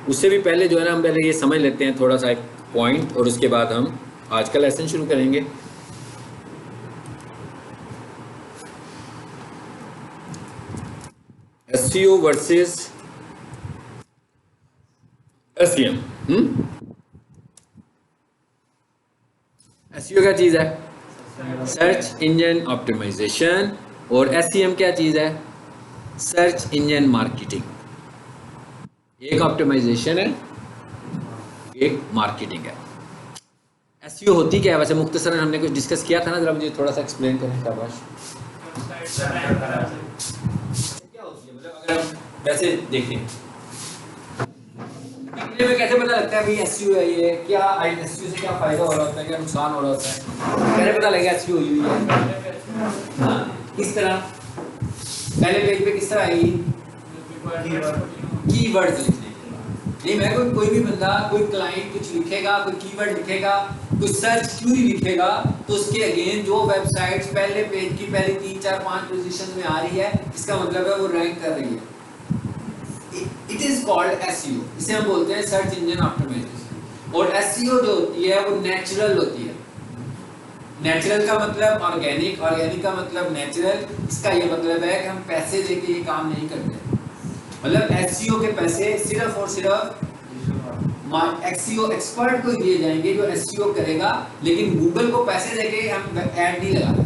उससे भी पहले जो है ना हम पहले ये समझ लेते हैं थोड़ा सा एक पॉइंट, और उसके बाद हम आज का लेसन शुरू करेंगे। SEO versus SEM. एसईओ क्या चीज है? Search engine optimisation. और एसईएम क्या चीज है? Search engine marketing. एक ऑप्टिमाइजेशन है, एक मार्केटिंग है। एसईओ होती क्या है वैसे? मुख्तसरन हमने कुछ डिस्कस किया था ना, जरा मुझे थोड़ा सा एक्सप्लेन करें शाबाश। क्या होती है मतलब अगर हम वैसे देखें दिखने में कैसे पता लगता है भाई एसईओ है ये? क्या एसईओ से क्या फायदा हो रहा होता है, क्या नुकसान हो रहा होता है? कैसे पता लगेगा एसईओ हुई है? हाँ, किस तरह? पहले पेज पे किस तरह आएगी? कीवर्ड्स लिखने के। नहीं, मैं कोई भी बंदा, कोई क्लाइंट कुछ लिखेगा, कोई कीवर्ड लिखेगा, कोई सर्च क्यूरी लिखेगा, तो उसके अगेन जो वेबसाइट्स पहले पेज की पहली 3, 4, 5 पोजीशन में आ रही है, इसका मतलब है वो रैंक कर रही है। It is called SEO. इसे हम बोलते हैं सर्च इंजन ऑप्टिमाइजेशन। और एसईओ जो होती है वो नेचुरल होती है। नेचुरल का मतलब ऑर्गेनिक, ऑर्गेनिक का मतलब नेचुरल। इसका ये मतलब है कि हम पैसे देके ये काम नहीं करते। मतलब एसईओ के पैसे सिर्फ और सिर्फ एसईओ एक्सपर्ट को दिए जाएंगे जो एसईओ करेगा, लेकिन गूगल को पैसे देके हम ऐड नहीं लगाते।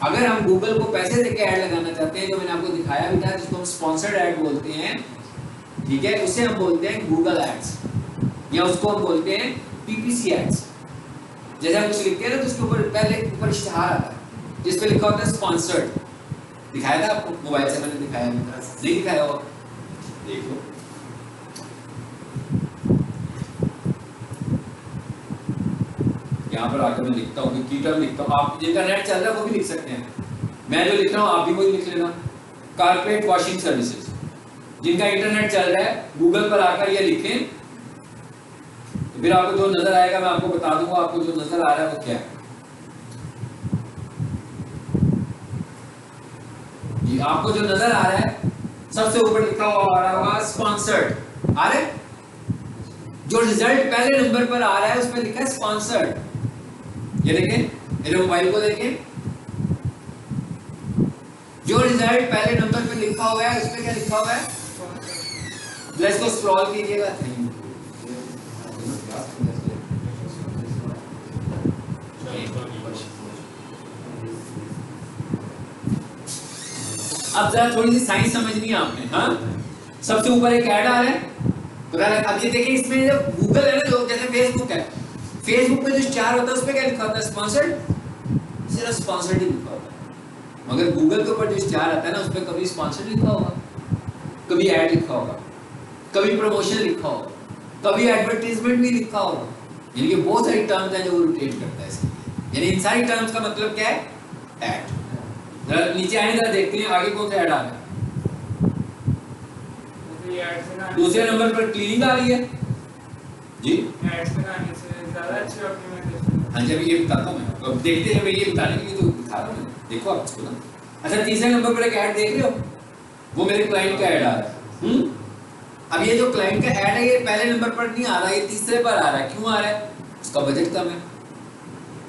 अगर हम गूगल को पैसे देके ऐड लगाना चाहते हैं, जो मैंने आपको दिखाया भी था, जिसको हम स्पॉन्सर्ड ऐड बोलते हैं, ठीक है, उसे हम बोलते हैं गूगल एड्स, या उसको हम बोलते हैं पीपीसी एड्स। जैसे हम कुछ लिखते हैं ना, तो उसके ऊपर पहले ऊपर इश्तिहार आता है जिस पे लिखा होता है स्पॉन्सर्ड। दिखाया था आपको मोबाइल से? मैंने दिखाया नहीं दिखाया हो? देखो, यहाँ पर आकर मैं लिखता हूँ, की टर्म लिखता हूँ। आप जिनका नेट चल रहा है वो भी लिख सकते हैं। मैं जो लिख रहा हूँ आप भी वही लिख लेना। Carpet washing services. जिनका इंटरनेट चल रहा है गूगल पर आकर ये लिखें, तो फिर आपको जो नजर आएगा मैं आपको बता दूंगा। आपको जो नजर आ रहा है वो क्या है जी? आपको जो नजर आ रहा है सबसे ऊपर लिखा हुआ आ रहा होगा स्पॉन्सर्ड। आ रहा है? जो रिजल्ट पहले नंबर पर आ रहा है उसमें लिखा है स्पॉन्सर्ड। ये देखें, मेरे मोबाइल को देखें, जो रिजल्ट पहले नंबर पे लिखा हुआ है उसमें क्या लिखा हुआ है? प्लस को स्क्रॉल कीजिएगा। अब जरा थोड़ी सी साइंस समझनी है आपने। हाँ, सबसे ऊपर एक ऐड आ रहा है, तो अब ये देखिए, इसमें जब गूगल है ना, जो जैसे फेसबुक है, फेसबुक पे जो स्टार होता है उसपे क्या लिखा होता है? स्पॉन्सर्ड। सिर्फ स्पॉन्सर्ड ही लिखा होता है। मगर गूगल के ऊपर जो स्टार आता है ना, उसपे कभी स्पॉन्सर्ड लिखा होगा, कभी ऐड लिखा होगा, कभी प्रमोशन लिखा होगा, कभी एडवर्टीजमेंट भी लिखा होगा। यानी कि बहुत सारी टर्म्स हैं जो वो रोटेट करता है इसके लिए। यानी इन सारी टर्म्स का मतलब क्या है? ऐड। जरा नीचे आए, जरा देखते हैं आगे कौन सा ऐड आ रहा है। दूसरे नंबर पर क्लीनिंग आ रही है जी। हाँ जी, अभी ये बताता हूँ मैं। अब देखते हैं, मैं ये बताने के लिए तो दिखा रहा हूँ। देखो आप इसको ना। अच्छा, तीसरे नंबर पर एक ऐड देख रहे हो, वो मेरे क्लाइंट का ऐड आ रहा है। अब ये जो क्लाइंट का ऐड है ये पहले नंबर पर नहीं आ रहा, ये तीसरे पर आ रहा है। क्यों आ रहा है? उसका बजट कम है।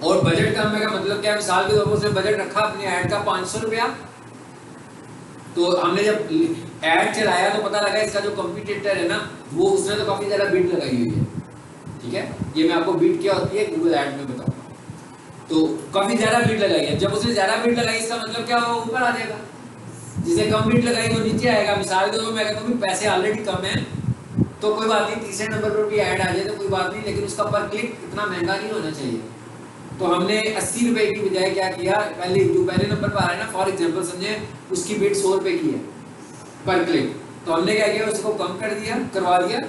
और बजट कम है का मतलब क्या? मिसाल के तौर पर उसने बजट रखा अपने ऐड का 500 रुपया, तो हमने जब ऐड चलाया तो पता लगा इसका जो कंपटीटर है ना, वो उसने तो काफी ज्यादा बिड लगाई हुई है। ठीक है, ये मैं आपको बिड क्या होती है गूगल ऐड में बताऊंगा। तो काफी ज्यादा बिड लगाई है। जब उसने ज्यादा बिड लगाई इसका मतलब क्या होगा? ऊपर आ जाएगा। जिसे कम बिड लगाई वो नीचे आएगा। मिसाल के तौर पर मैं कहता हूँ पैसे ऑलरेडी कम है तो कोई बात नहीं, तीसरे नंबर पर भी ऐड आ जाए तो कोई बात नहीं, लेकिन उसका पर क्लिक इतना महंगा नहीं होना चाहिए। तो हमने 80 रुपए की बजाय क्या किया, पहले जो पहले नंबर पर आ रहा है ना, फॉर एग्जांपल समझे उसकी बिड 100 रुपए की है पर क्लिक, तो हमने क्या किया, उसको कम कर दिया, करवा दिया,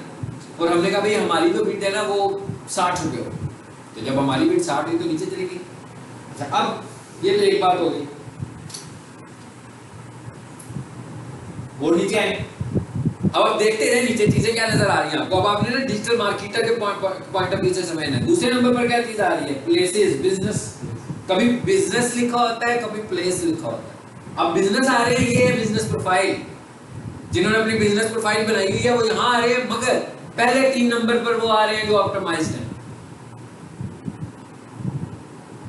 और हमने कहा भाई हमारी जो बिड है ना वो 60 रुपए हो। तो जब हमारी बिड 60 हुई तो नीचे चली गई। अच्छा, अब ये तो एक बात हो गई। और नीचे आए, अब आप देखते रहे नीचे चीजें क्या नजर आ रही हैं आपको। अब आपने ना डिजिटल मार्केटर के पॉइंट ऑफ व्यू से समझना है। दूसरे नंबर पर क्या चीज आ रही है? Places, business. कभी बिजनेस लिखा होता है, कभी प्लेस लिखा होता है। अब बिजनेस आ रही है, ये बिजनेस प्रोफाइल। जिन्होंने अपनी बिजनेस प्रोफाइल बनाई हुई है वो यहाँ आ रहे हैं, मगर पहले 3 नंबर पर वो आ रहे हैं जो ऑप्टिमाइज्ड है।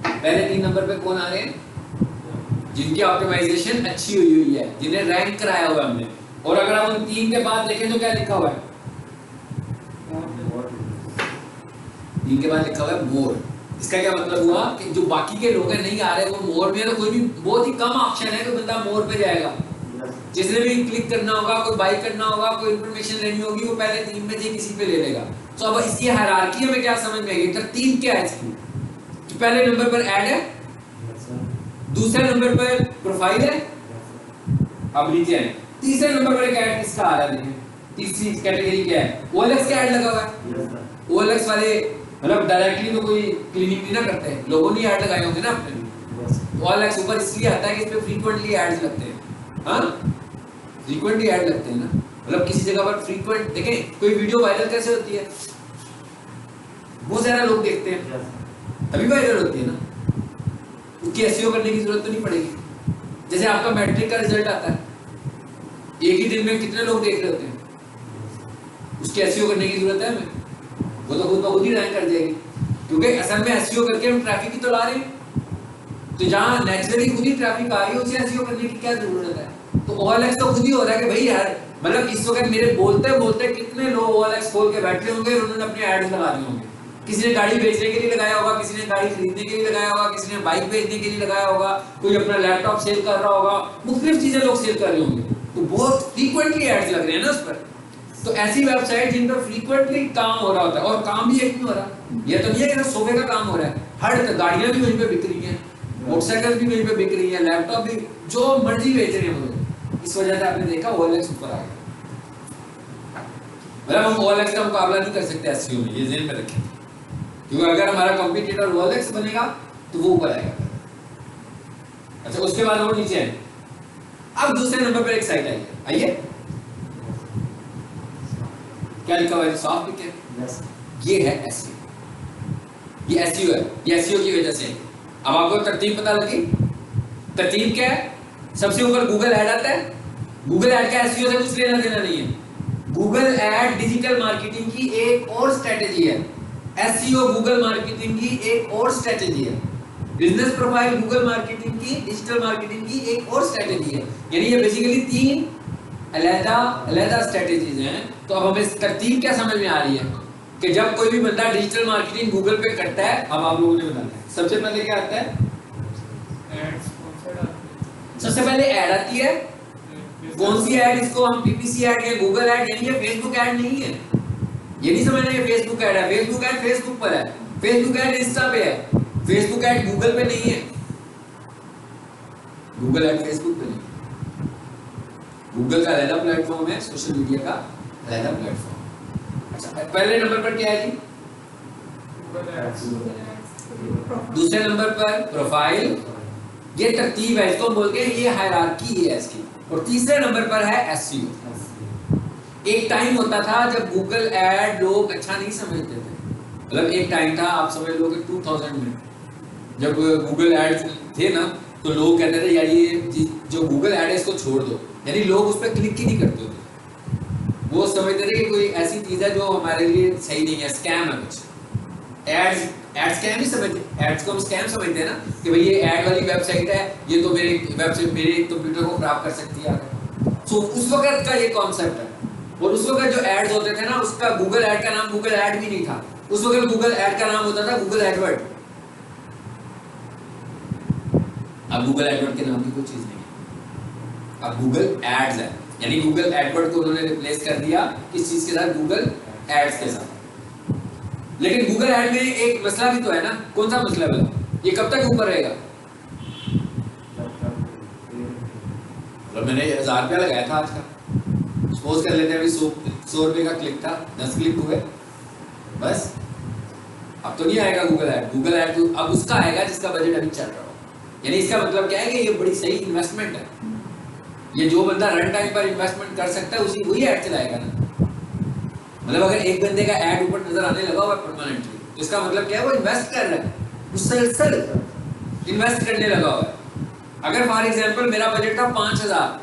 पहले 3 नंबर पे कौन आ रहे हैं? जिनकी ऑप्टिमाइजेशन अच्छी हुई है, जिन्हें रैंक कराया हुआ हमने। और अगर हम उन 3 के बाद देखें तो क्या लिखा हुआ है? 3 के बाद लिखा हुआ है मोर। इसका क्या मतलब हुआ कि जो बाकी के लोग हैं नहीं आ रहे वो मोर में, तो कोई भी बहुत ही कम ऑप्शन है कि बंदा मोर पे जाएगा। जिसने भी क्लिक करना होगा, कोई बाई करना होगा, कोई इन्फॉर्मेशन लेनी होगी, वो पहले 3 में से किसी पे ले लेगा। तो अब इसकी हायरार्की हमें क्या समझ में आई? तरतीब क्या है इसकी? तो पहले नंबर पर ऐड है, दूसरे नंबर पर प्रोफाइल है, अब नीचे है। तीसरे नंबर पर एक ऐड किसका आ रहा है? देखिए तीसरी कैटेगरी क्या है? OLX का ऐड लगा हुआ है। OLX वाले मतलब डायरेक्टली तो कोई क्लिनिक नहीं ना करते हैं, लोगों ने ऐड लगाए होंगे ना अपने। OLX ऊपर इसलिए आता है कि इस पे फ्रीक्वेंटली एड्स लगते हैं। हाँ, फ्रीक्वेंटली ऐड लगते हैं ना, मतलब किसी जगह पर फ्रीक्वेंट देखें, कोई वीडियो वायरल कैसे होती है? बहुत सारे लोग देखते हैं तभी वायरल होती है ना, उसकी एसईओ करने की जरूरत तो नहीं पड़ेगी। जैसे आपका मैट्रिक का रिजल्ट आता है, एक ही दिन में कितने लोग देख रहे होते हैं, उसकी एसईओ करने की जरूरत है हमें? वो तो खुद ही रैंक कर जाएगी, क्योंकि असल में एसईओ करके हम ट्रैफिक ही तो ला रहे हैं। तो जहां नेचुरली खुद ही ट्रैफिक आ रही है उसे एसईओ करने की क्या जरूरत है? तो OLX तो खुद ही हो रहा है कि भाई यार, मतलब इस वक्त मेरे बोलते बोलते कितने लोग OLX खोल के बैठे होंगे और उन्होंने अपने एड्स लगा दिए होंगे। किसी ने गाड़ी बेचने के लिए लगाया होगा, किसी ने गाड़ी खरीदने के लिए लगाया होगा, किसी ने बाइक बेचने के लिए लगाया होगा, कोई अपना लैपटॉप सेल कर रहा होगा, मुख्तलिफ चीजें लोग सेल कर रहे होंगे। तो बहुत फ्रीक्वेंटली एड्स लग रहे हैं ना उस पर। तो ऐसी वेबसाइट जिन पर फ्रीक्वेंटली काम हो रहा होता है, और काम भी एक नहीं हो रहा, ये तो नहीं है कि सोफे का काम हो रहा है, हर गाड़ियां भी वहीं पे बिक रही हैं, मोटरसाइकिल भी वहीं पे बिक रही है, लैपटॉप भी, जो मर्जी बेच रहे हैं। इस वजह से आपने देखा OLX ऊपर आ गया। मतलब हम OLX का मुकाबला नहीं कर सकते एसईओ में, ये ध्यान में रखें, क्योंकि अगर हमारा कंपटीटर OLX बनेगा तो वो ऊपर आएगा। अच्छा, उसके बाद वो नीचे है। अब दूसरे नंबर पर एक साइट आई है, आइए क्या लिखा हुआ है? सॉफ्ट पिक है। ये है एसईओ, ये एसईओ है, ये एसईओ की वजह से। अब आपको तरतीब पता लगी? तरतीब क्या है? सबसे ऊपर गूगल ऐड आता है। गूगल ऐड का एसईओ से कुछ लेना देना नहीं है। गूगल ऐड डिजिटल मार्केटिंग की एक और स्ट्रेटेजी है। एसईओ गूगल मार्केटिंग की एक और स्ट्रेटेजी है। बिजनेस प्रोफाइल गूगल मार्केटिंग की, डिजिटल मार्केटिंग की एक और स्ट्रेटेजी है। यानी ये बेसिकली 3 अलग-अलग स्ट्रेटेजीज हैं। तो अब हमें तरतीब क्या समझ में आ रही है कि जब कोई भी बंदा डिजिटल मार्केटिंग गूगल पे करता है, अब आप लोगों ने बताना है सबसे पहले क्या आता है? सबसे पहले ऐड आती है। कौन सी ऐड? इसको हम PPC ऐड या गूगल ऐड, यानी ये फेसबुक ऐड नहीं है। ये नहीं समझना ये फेसबुक ऐड है। फेसबुक ऐड फेसबुक पर है, फेसबुक ऐड इंस्टा पे है, फेसबुक ऐड गूगल पे नहीं है, गूगल ऐड फेसबुक पे नहीं। गूगल का अलग प्लेटफॉर्म है, सोशल मीडिया का अलग प्लेटफॉर्म। अच्छा, पहले नंबर पर क्या है जी? दूसरे नंबर पर प्रोफाइल, ये तरतीब है, इसको बोलते हैं, ये हायरार्की है इसकी। और तीसरे नंबर पर है एसईओ। एक टाइम होता था जब गूगल ऐड लोग अच्छा नहीं समझते थे, मतलब एक टाइम था, आप समझ लो कि 2000 में जब गूगल ऐड थे ना, तो लोग कहते थे यार ये जो गूगल ऐड है इसको छोड़ दो, यानी लोग उस पर क्लिक ही नहीं करते थे। वो समझते थे कि कोई ऐसी चीज है जो हमारे लिए सही नहीं है, स्कैम है कुछ। एड स्कैम ही समझते, एड्स को हम स्कैम समझते हैं ना, कि भाई ये ऐड वाली वेबसाइट है, ये तो मेरे वेबसाइट मेरे कंप्यूटर को खराब कर सकती है। तो उस वक्त का ये कॉन्सेप्ट है। और उस वक्त जो एड्स होते थे ना, उसका गूगल ऐड का नाम गूगल ऐड भी नहीं था, उस वक्त गूगल ऐड का नाम होता था गूगल एडवर्ड। अब गूगल एडवर्ड के नाम की कोई चीज नहीं है, अब गूगल एड्स है, यानी गूगल एडवर्ड को उन्होंने रिप्लेस कर दिया किस चीज के साथ? गूगल एड्स के साथ। लेकिन गूगल ऐड में एक मसला भी तो है ना, कौन सा मसला है? ये कब तक ऊपर रहेगा? तो मैंने 1000 रुपया लगाया था आज का, सपोज कर लेते हैं अभी 100 रुपये का क्लिक था, 10 क्लिक हुए बस। अब तो नहीं आएगा गूगल ऐड। गूगल ऐड तो अब उसका आएगा जिसका बजट अभी चल रहा हो। यानी इसका मतलब क्या है कि ये बड़ी सही इन्वेस्टमेंट है। ये जो बंदा रन टाइम पर इन्वेस्टमेंट कर सकता है उसी वही ऐड चलाएगा ना। मतलब अगर एक बंदे का ऐड ऊपर नजर आने लगा हुआ परमानेंटली, तो इसका मतलब क्या है? वो इन्वेस्ट कर रहा है, मुसलसल इन्वेस्ट करने लगा हुआ है। अगर फॉर एग्जांपल मेरा बजट था 5000,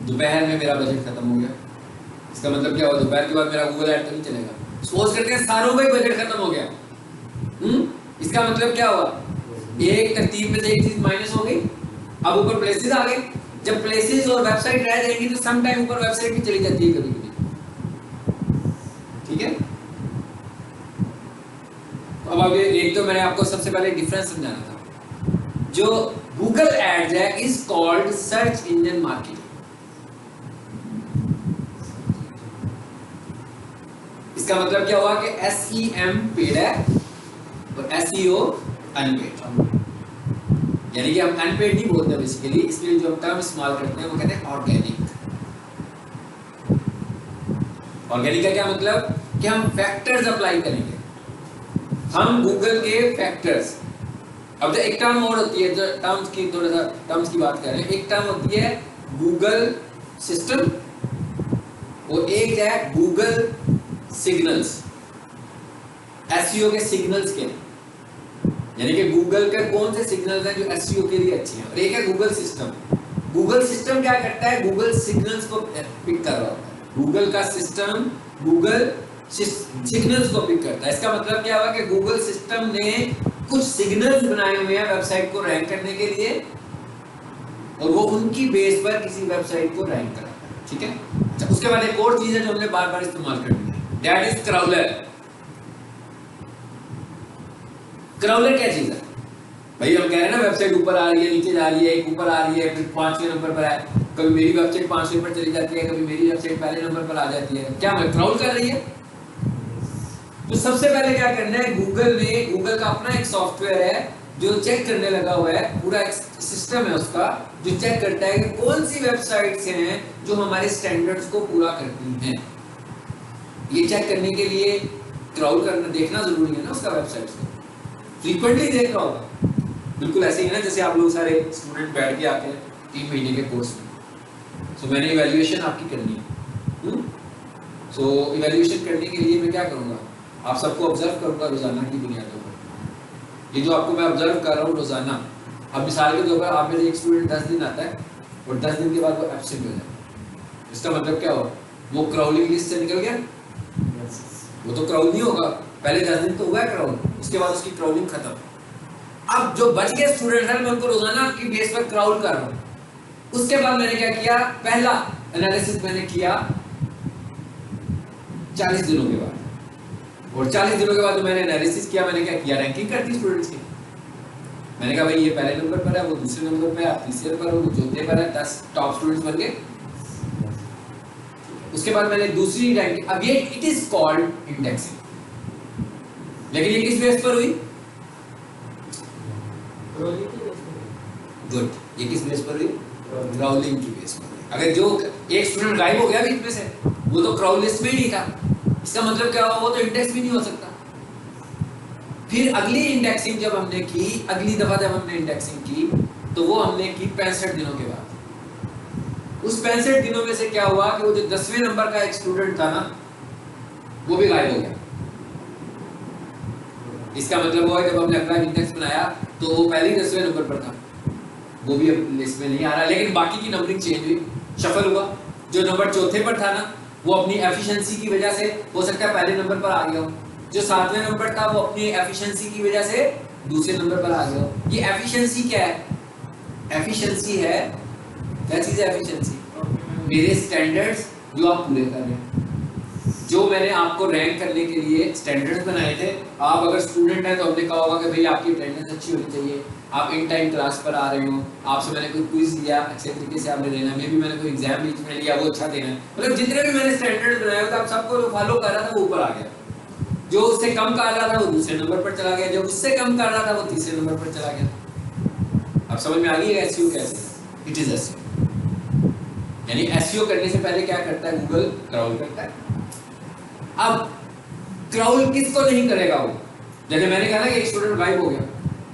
दोपहर में मेरा बजट खत्म हो गया, इसका मतलब क्या हुआ, दोपहर के बाद मेरा गूगल ऐड तो नहीं चलेगा। सपोज करते हैं सारों का ही बजट खत्म हो गया, इसका मतलब क्या हुआ, एक तरतीब में से एक चीज माइनस हो गई, अब ऊपर प्लेसेस आ गए। जब प्लेसेस और वेबसाइट रह जाएंगी तो सम टाइम ऊपर वेबसाइट भी चली जाती है कभी कभी, ठीक है। अब आगे एक तो मैंने आपको सबसे पहले डिफरेंस समझाना था, जो गूगल एड्स है is called search engine marketing. इसका मतलब क्या हुआ कि SEM पेड है और SEO अनपेड, यानी कि हम अनपेड नहीं बोलते बेसिकली, इसके लिए जो हम टर्म इस्तेमाल करते हैं वो कहते हैं ऑर्गेनिक। ऑर्गेनिक का क्या मतलब कि हम फैक्टर्स अप्लाई करेंगे, हम गूगल के फैक्टर्स। अब जो एक टर्म और होती है, जो टर्म्स की थोड़ा सा टर्म्स की बात करें, एक टर्म होती है गूगल सिस्टम और एक है गूगल सिग्नल्स। एसईओ के सिग्नल्स के, यानी कि गूगल के कौन से सिग्नल्स हैं जो एसईओ के लिए अच्छे हैं, और एक है गूगल सिस्टम। गूगल सिस्टम क्या करता है, गूगल सिग्नल्स को पिक कर रहा होता है, गूगल का सिस्टम गूगल सिग्नल्स को पिक करता है। इसका मतलब क्या हुआ कि गूगल सिस्टम ने कुछ सिग्नल्स बनाए हुए हैं वेबसाइट को रैंक करने के लिए, और वो उनकी बेस पर किसी वेबसाइट को रैंक कराता है, ठीक है। अच्छा, उसके बाद एक और चीज है जो हमने बार बार इस्तेमाल करनी है, दैट इज क्राउलर। क्राउलर क्या चीज है भाई, हम कह रहे हैं ना वेबसाइट ऊपर आ रही है, नीचे जा रही है, एक ऊपर आ रही है, फिर 5वें नंबर पर है, कभी मेरी वेबसाइट 5वें पर चली जाती है, कभी मेरी वेबसाइट पहले नंबर पर आ जाती है, क्या मैं क्राउल कर रही है। तो सबसे पहले क्या करना है, गूगल का अपना एक सॉफ्टवेयर है जो चेक करने लगा हुआ है, पूरा एक सिस्टम है उसका जो चेक करता है कि कौन सी वेबसाइट्स हैं जो हमारे स्टैंडर्ड्स को पूरा करती हैं। ये चेक करने के लिए क्राउल करना, देखना जरूरी है ना उसका वेबसाइट को, फ्रीक्वेंटली देख रहा होगा। बिल्कुल ऐसे ही ना जैसे आप लोग सारे स्टूडेंट बैठ के आके 3 महीने के कोर्स में, सो मैंने इवैल्यूएशन आपकी करनी है, सो इवैल्यूएशन करने के लिए मैं क्या करूँगा, आप सबको ऑब्जर्व करूँगा रोजाना की बुनियादों पर। ये जो आपको मैं ऑब्जर्व कर रहा हूँ रोजाना, अब मिसाल के तौर पर आप में से एक स्टूडेंट 10 दिन आता है और 10 दिन के बाद वो एब्सेंट हो जाता है, इसका मतलब क्या हुआ, वो क्राउलिंग लिस्ट से निकल गया। वो तो क्राउल नहीं होगा, पहले 10 दिन तो हुआ है क्राउल, उसके बाद उसकी क्राउलिंग खत्म। अब जो बच गए स्टूडेंट हैं मैं उनको रोजाना की बेस पर क्राउल कर रहा हूँ। उसके बाद मैंने क्या किया, पहला एनालिसिस मैंने किया 40 दिनों के बाद, और 40 दिनों के बाद मैंने एनालिसिस किया, मैंने क्या किया, रैंकिंग कर दी स्टूडेंट्स की। मैंने कहा भाई ये पहले नंबर पर है, वो दूसरे नंबर पर है, आप तीसरे पर हो, वो चौथे पर है, 10 टॉप स्टूडेंट्स बन गए। उसके बाद मैंने दूसरी रैंकिंग, अब ये इट इज कॉल्ड इंडेक्सिंग, लेकिन ये किस बेस पर हुई, गुड, ये किस बेस पर हुई, क्राउलिंग की बेस पर हुई। अगर जो एक स्टूडेंट गायब हो गया बीच में से, वो तो क्राउल लिस्ट में ही नहीं था, इसका मतलब क्या हुआ, वो तो इंडेक्स भी नहीं हो सकता। फिर अगली इंडेक्सिंग जब हमने की, अगली दफा जब हमने इंडेक्सिंग की, तो वो हमने की 65 दिनों के बाद। उस 65 दिनों में से क्या हुआ कि वो जो 10वें नंबर का एक स्टूडेंट था ना, वो भी गायब हो गया। इसका मतलब हुआ जब हमने अगला इंडेक्स बनाया तो वो पहले ही 10वें नंबर पर था, वो भी अब लिस्ट में नहीं आ रहा, लेकिन बाकी की नंबरिंग चेंज हुई, शफल हुआ। जो नंबर चौथे पर था ना, वो अपनी एफिशिएंसी की वजह से हो सकता है पहले नंबर पर आ गया हो। जो 7वें नंबर था वो अपनी एफिशिएंसी की वजह से दूसरे नंबर पर आ गया हो। ये एफिशिएंसी क्या है, एफिशिएंसी है, क्या चीज है एफिशिएंसी, मेरे स्टैंडर्ड्स जो आप पूरे कर रहे हैं, जो मैंने आपको रैंक करने के लिए स्टैंडर्ड्स बनाए थे। आप अगर स्टूडेंट हैं तो हमने कहा होगा कि भाई आपकी अटेंडेंस अच्छी होनी चाहिए, आप इन टाइम क्लास पर आ रहे हो, आपसे मैंने कोई क्विज लिया अच्छे तरीके से आपने देना, मे भी मैंने कोई एग्जाम बीच में लिया वो अच्छा देना है, मतलब जितने भी मैंने स्टैंडर्ड्स बनाए थे आप सबको जो फॉलो कर रहा था वो ऊपर आ गया, जो उससे कम कर रहा था वो दूसरे नंबर पर चला गया, जो उससे कम कर रहा था वो तीसरे नंबर पर चला गया। अब समझ में आ गई है एसईओ कैसे, इट इज एसईओ। यानी एसईओ करने से पहले क्या करता है गूगल, क्राउल करता है। अब क्राउल किसको नहीं करेगा वो, जैसे मैंने कहा ना कि एक स्टूडेंट गायब हो गया,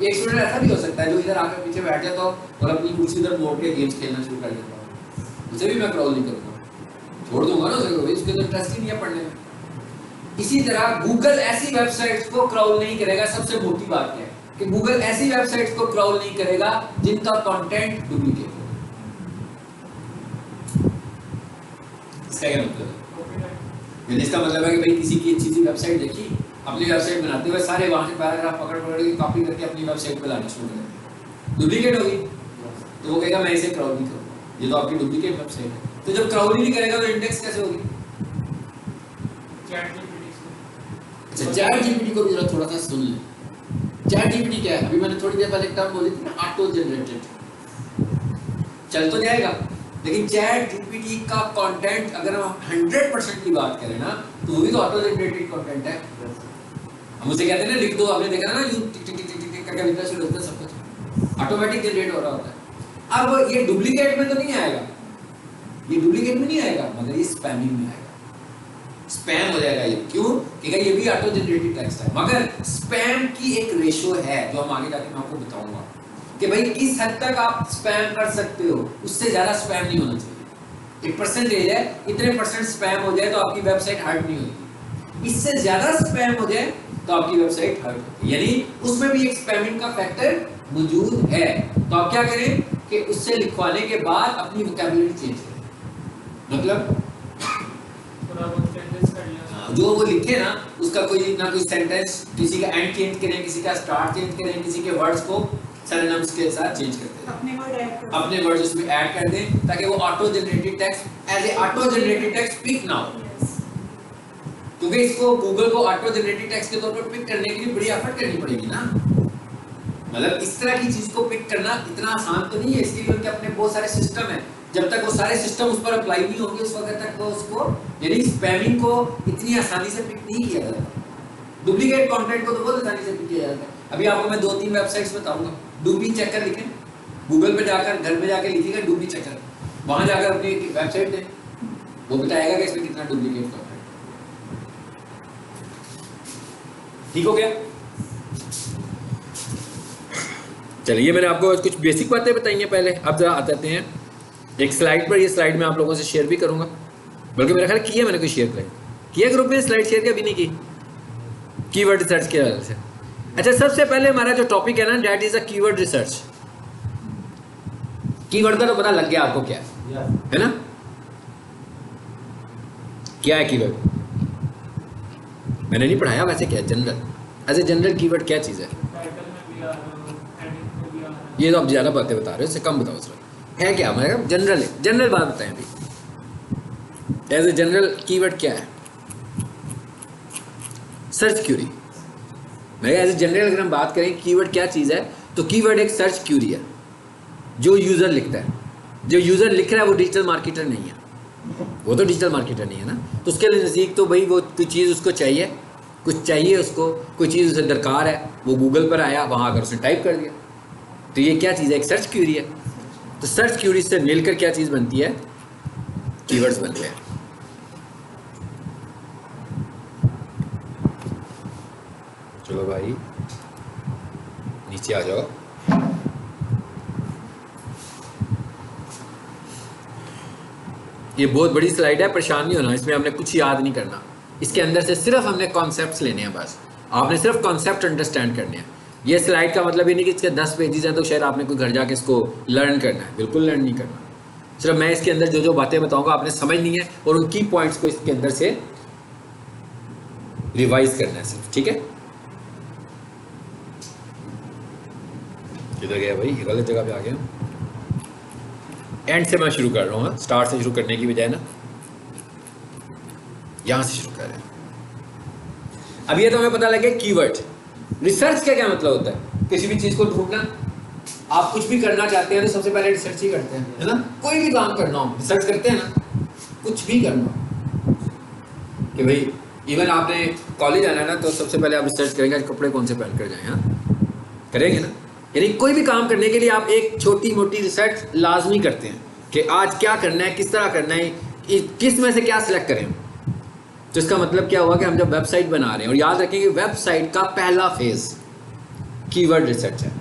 एक स्टूडेंट ऐसा भी हो सकता है जो इधर आकर पीछे बैठ जाता हो और अपनी कुर्सी इधर मोड़ के गेम्स खेलना शुरू कर देता हो, उसे भी मैं क्राउल नहीं करूंगा, छोड़ दूंगा ना उसे, उसके अंदर इंटरेस्ट ही नहीं है पढ़ने में। इसी तरह गूगल ऐसी वेबसाइट्स को क्राउल नहीं करेगा। सबसे मोटी बात है कि गूगल ऐसी वेबसाइट्स को क्राउल नहीं करेगा जिनका कंटेंट डुप्लीकेट हो। इसका क्या मतलब है? इसका मतलब है कि भाई किसी की अच्छी सी वेबसाइट देखी, अपनी वेबसाइट बनाते हुए सारे वहाँ से पैराग्राफ पकड़ के कॉपी करके अपनी वेबसाइट पे लाना शुरू करेंगे, डुप्लीकेट होगी। तो वो कहेगा मैं इसे क्राउड नहीं करूँगा, ये तो आपकी डुप्लीकेट वेबसाइट है। तो जब क्राउड ही नहीं करेगा तो इंडेक्स कैसे होगी? अच्छा, चैट जीपीटी को भी जरा थोड़ा सा सुन ले। चैट जीपीटी क्या है? अभी मैंने थोड़ी देर पहले एक टर्म बोली थी ना, ऑटो जनरेटेड। चल तो जाएगा, लेकिन चैट जीपीटी का कंटेंट अगर हम 100% की बात करें ना, तो वो भी तो ऑटो जनरेटेड कंटेंट है। हम उसे कहते हैं ना, लिख दो, आपने देखा ना, यू टिक टिक टिक टिक करके लिखना शुरू होता है, सब कुछ ऑटोमेटिक जनरेट हो रहा होता है। अब ये डुप्लीकेट में तो नहीं आएगा, ये डुप्लीकेट में नहीं आएगा, मगर ये स्पैमिंग में आएगा, स्पैम हो जाएगा ये। क्यों? क्योंकि ये भी ऑटो जनरेटेड टेक्स्ट है, मगर स्पैम की एक रेशियो है जो हम आगे जाके मैं आपको बताऊंगा कि भाई किस हद तक आप स्पैम कर सकते हो, उससे ज्यादा स्पैम नहीं होना चाहिए। एक परसेंटेज है, इतने परसेंट स्पैम हो जाए तो आपकी वेबसाइट हर्ट नहीं होगी, इससे ज्यादा स्पैम हो जाए तो आपकी वेबसाइट हर्ट होगी, यानी उसमें भी एक स्पैमिंग का फैक्टर मौजूद है। तो आप क्या करें कि उससे लिखवाने के बाद अपनी वोकैबुलरी चेंज करें, मतलब जो वो लिखे ना उसका कोई ना कोई सेंटेंस, किसी का एंड चेंज करें, किसी का स्टार्ट चेंज करें, किसी के वर्ड्स को सिनोनिम्स के साथ चेंज कर दें, अपने वर्ड्स उसमें ऐड कर दें, ताकि वो auto generated text as a auto generated text pick ना हो। क्योंकि इसको गूगल को ऑटो जनरेटेड टेक्स्ट के तौर पर पिक करने के लिए बड़ी एफर्ट करनी पड़ेगी ना, मतलब इस तरह की चीज को पिक करना इतना आसान तो नहीं है, इसलिए उनके अपने बहुत सारे सिस्टम है। जब तक वो सारे सिस्टम उस पर अप्लाई नहीं होंगे उस वक्त तक वो उसको, यानी स्पैमिंग को इतनी आसानी से पिक नहीं किया जाता। डुप्लीकेट कंटेंट को तो बहुत आसानी से पिक किया जाता है। अभी आपको मैं 2-3 वेबसाइट्स बताऊंगा, डुबी चेकर लिखें, गूगल पे जाकर घर में जाकर लिखिएगा डुबी चेकर, वहां जाकर अपनी वेबसाइट दें, वो बताएगा कि इसमें कितना डुप्लीकेट कंटेंट। ठीक हो गया? चलिए, मैंने आपको कुछ बेसिक बातें बताई हैं पहले, अब जरा आते हैं एक स्लाइड पर। ये स्लाइड मैं आप लोगों से शेयर भी करूंगा, बल्कि मेरा ख्याल किया मैंने कोई शेयर किया ग्रुप में स्लाइड शेयर, किया भी नहीं की, कीवर्ड रिसर्च के वजह से। अच्छा, सबसे पहले हमारा जो टॉपिक है ना, that is a keyword research. Keyword का तो पता लग गया आपको क्या है ना? क्या है कीवर्ड? मैंने नहीं पढ़ाया वैसे, क्या है general, as a general keyword क्या चीज़ है? ये तो आप ज़्यादा बातें बता रहे हो, इससे कम बताओ सर, है क्या? मतलब जनरल है, जनरल बात बताएं अभी। एज ए जनरल कीवर्ड क्या है? Search query. मैं एज ए जनरल अगर हम बात करें कीवर्ड क्या चीज़ है, तो कीवर्ड एक सर्च क्यूरी है जो यूज़र लिखता है। जो यूज़र लिख रहा है वो डिजिटल मार्केटर नहीं है, वो तो डिजिटल मार्केटर नहीं है ना, तो उसके नज़दीक तो भाई वो कोई चीज़ उसको चाहिए, कुछ चाहिए उसको, कोई चीज़ उसे दरकार है, वो गूगल पर आया, वहाँ आकर उसने टाइप कर दिया, तो ये क्या चीज़ है? एक सर्च क्यूरी है। तो सर्च क्यूरी से मिलकर क्या चीज़ बनती है? कीवर्ड्स बनते हैं। चलो भाई नीचे आ जाओ। ये बहुत बड़ी स्लाइड है, परेशान नहीं होना, इसमें हमने कुछ याद नहीं करना, इसके अंदर से सिर्फ हमने कॉन्सेप्ट्स लेने हैं, बस आपने सिर्फ कॉन्सेप्ट अंडरस्टैंड करने हैं। ये स्लाइड का मतलब ये नहीं कि इसके 10 पेजेस हैं तो शायद आपने कोई घर जाके इसको लर्न करना है, बिल्कुल लर्न नहीं करना। सिर्फ मैं इसके अंदर जो जो बातें बताऊंगा आपने समझनी है और उन की पॉइंट्स को इसके अंदर से रिवाइज करना है सिर्फ, ठीक है? किधर गया भाई? गलत जगह पे आ गया। एंड से मैं शुरू कर रहा हूँ, स्टार्ट से शुरू करने की बजाय ना यहां से शुरू कर रहे हैं। अब ये तो हमें पता लगे कीवर्ड। रिसर्च का क्या मतलब होता है? किसी भी चीज को ढूंढना। आप कुछ भी करना चाहते हैं तो सबसे पहले रिसर्च ही करते हैं, है ना? कोई भी काम करना हो रिसर्च करते हैं ना, कुछ भी करना हो कि भाई इवन आपने कॉलेज आना है ना, तो सबसे पहले आप रिसर्च करेंगे कपड़े कौन से पहन कर जाएं, हाँ करेंगे ना? यानी कोई भी काम करने के लिए आप एक छोटी मोटी रिसर्च लाजमी करते हैं कि आज क्या करना है, किस तरह करना है, किस में से क्या सिलेक्ट करें। तो इसका मतलब क्या हुआ कि हम जब वेबसाइट बना रहे हैं, और याद रखें कि वेबसाइट का पहला फेज कीवर्ड रिसर्च है।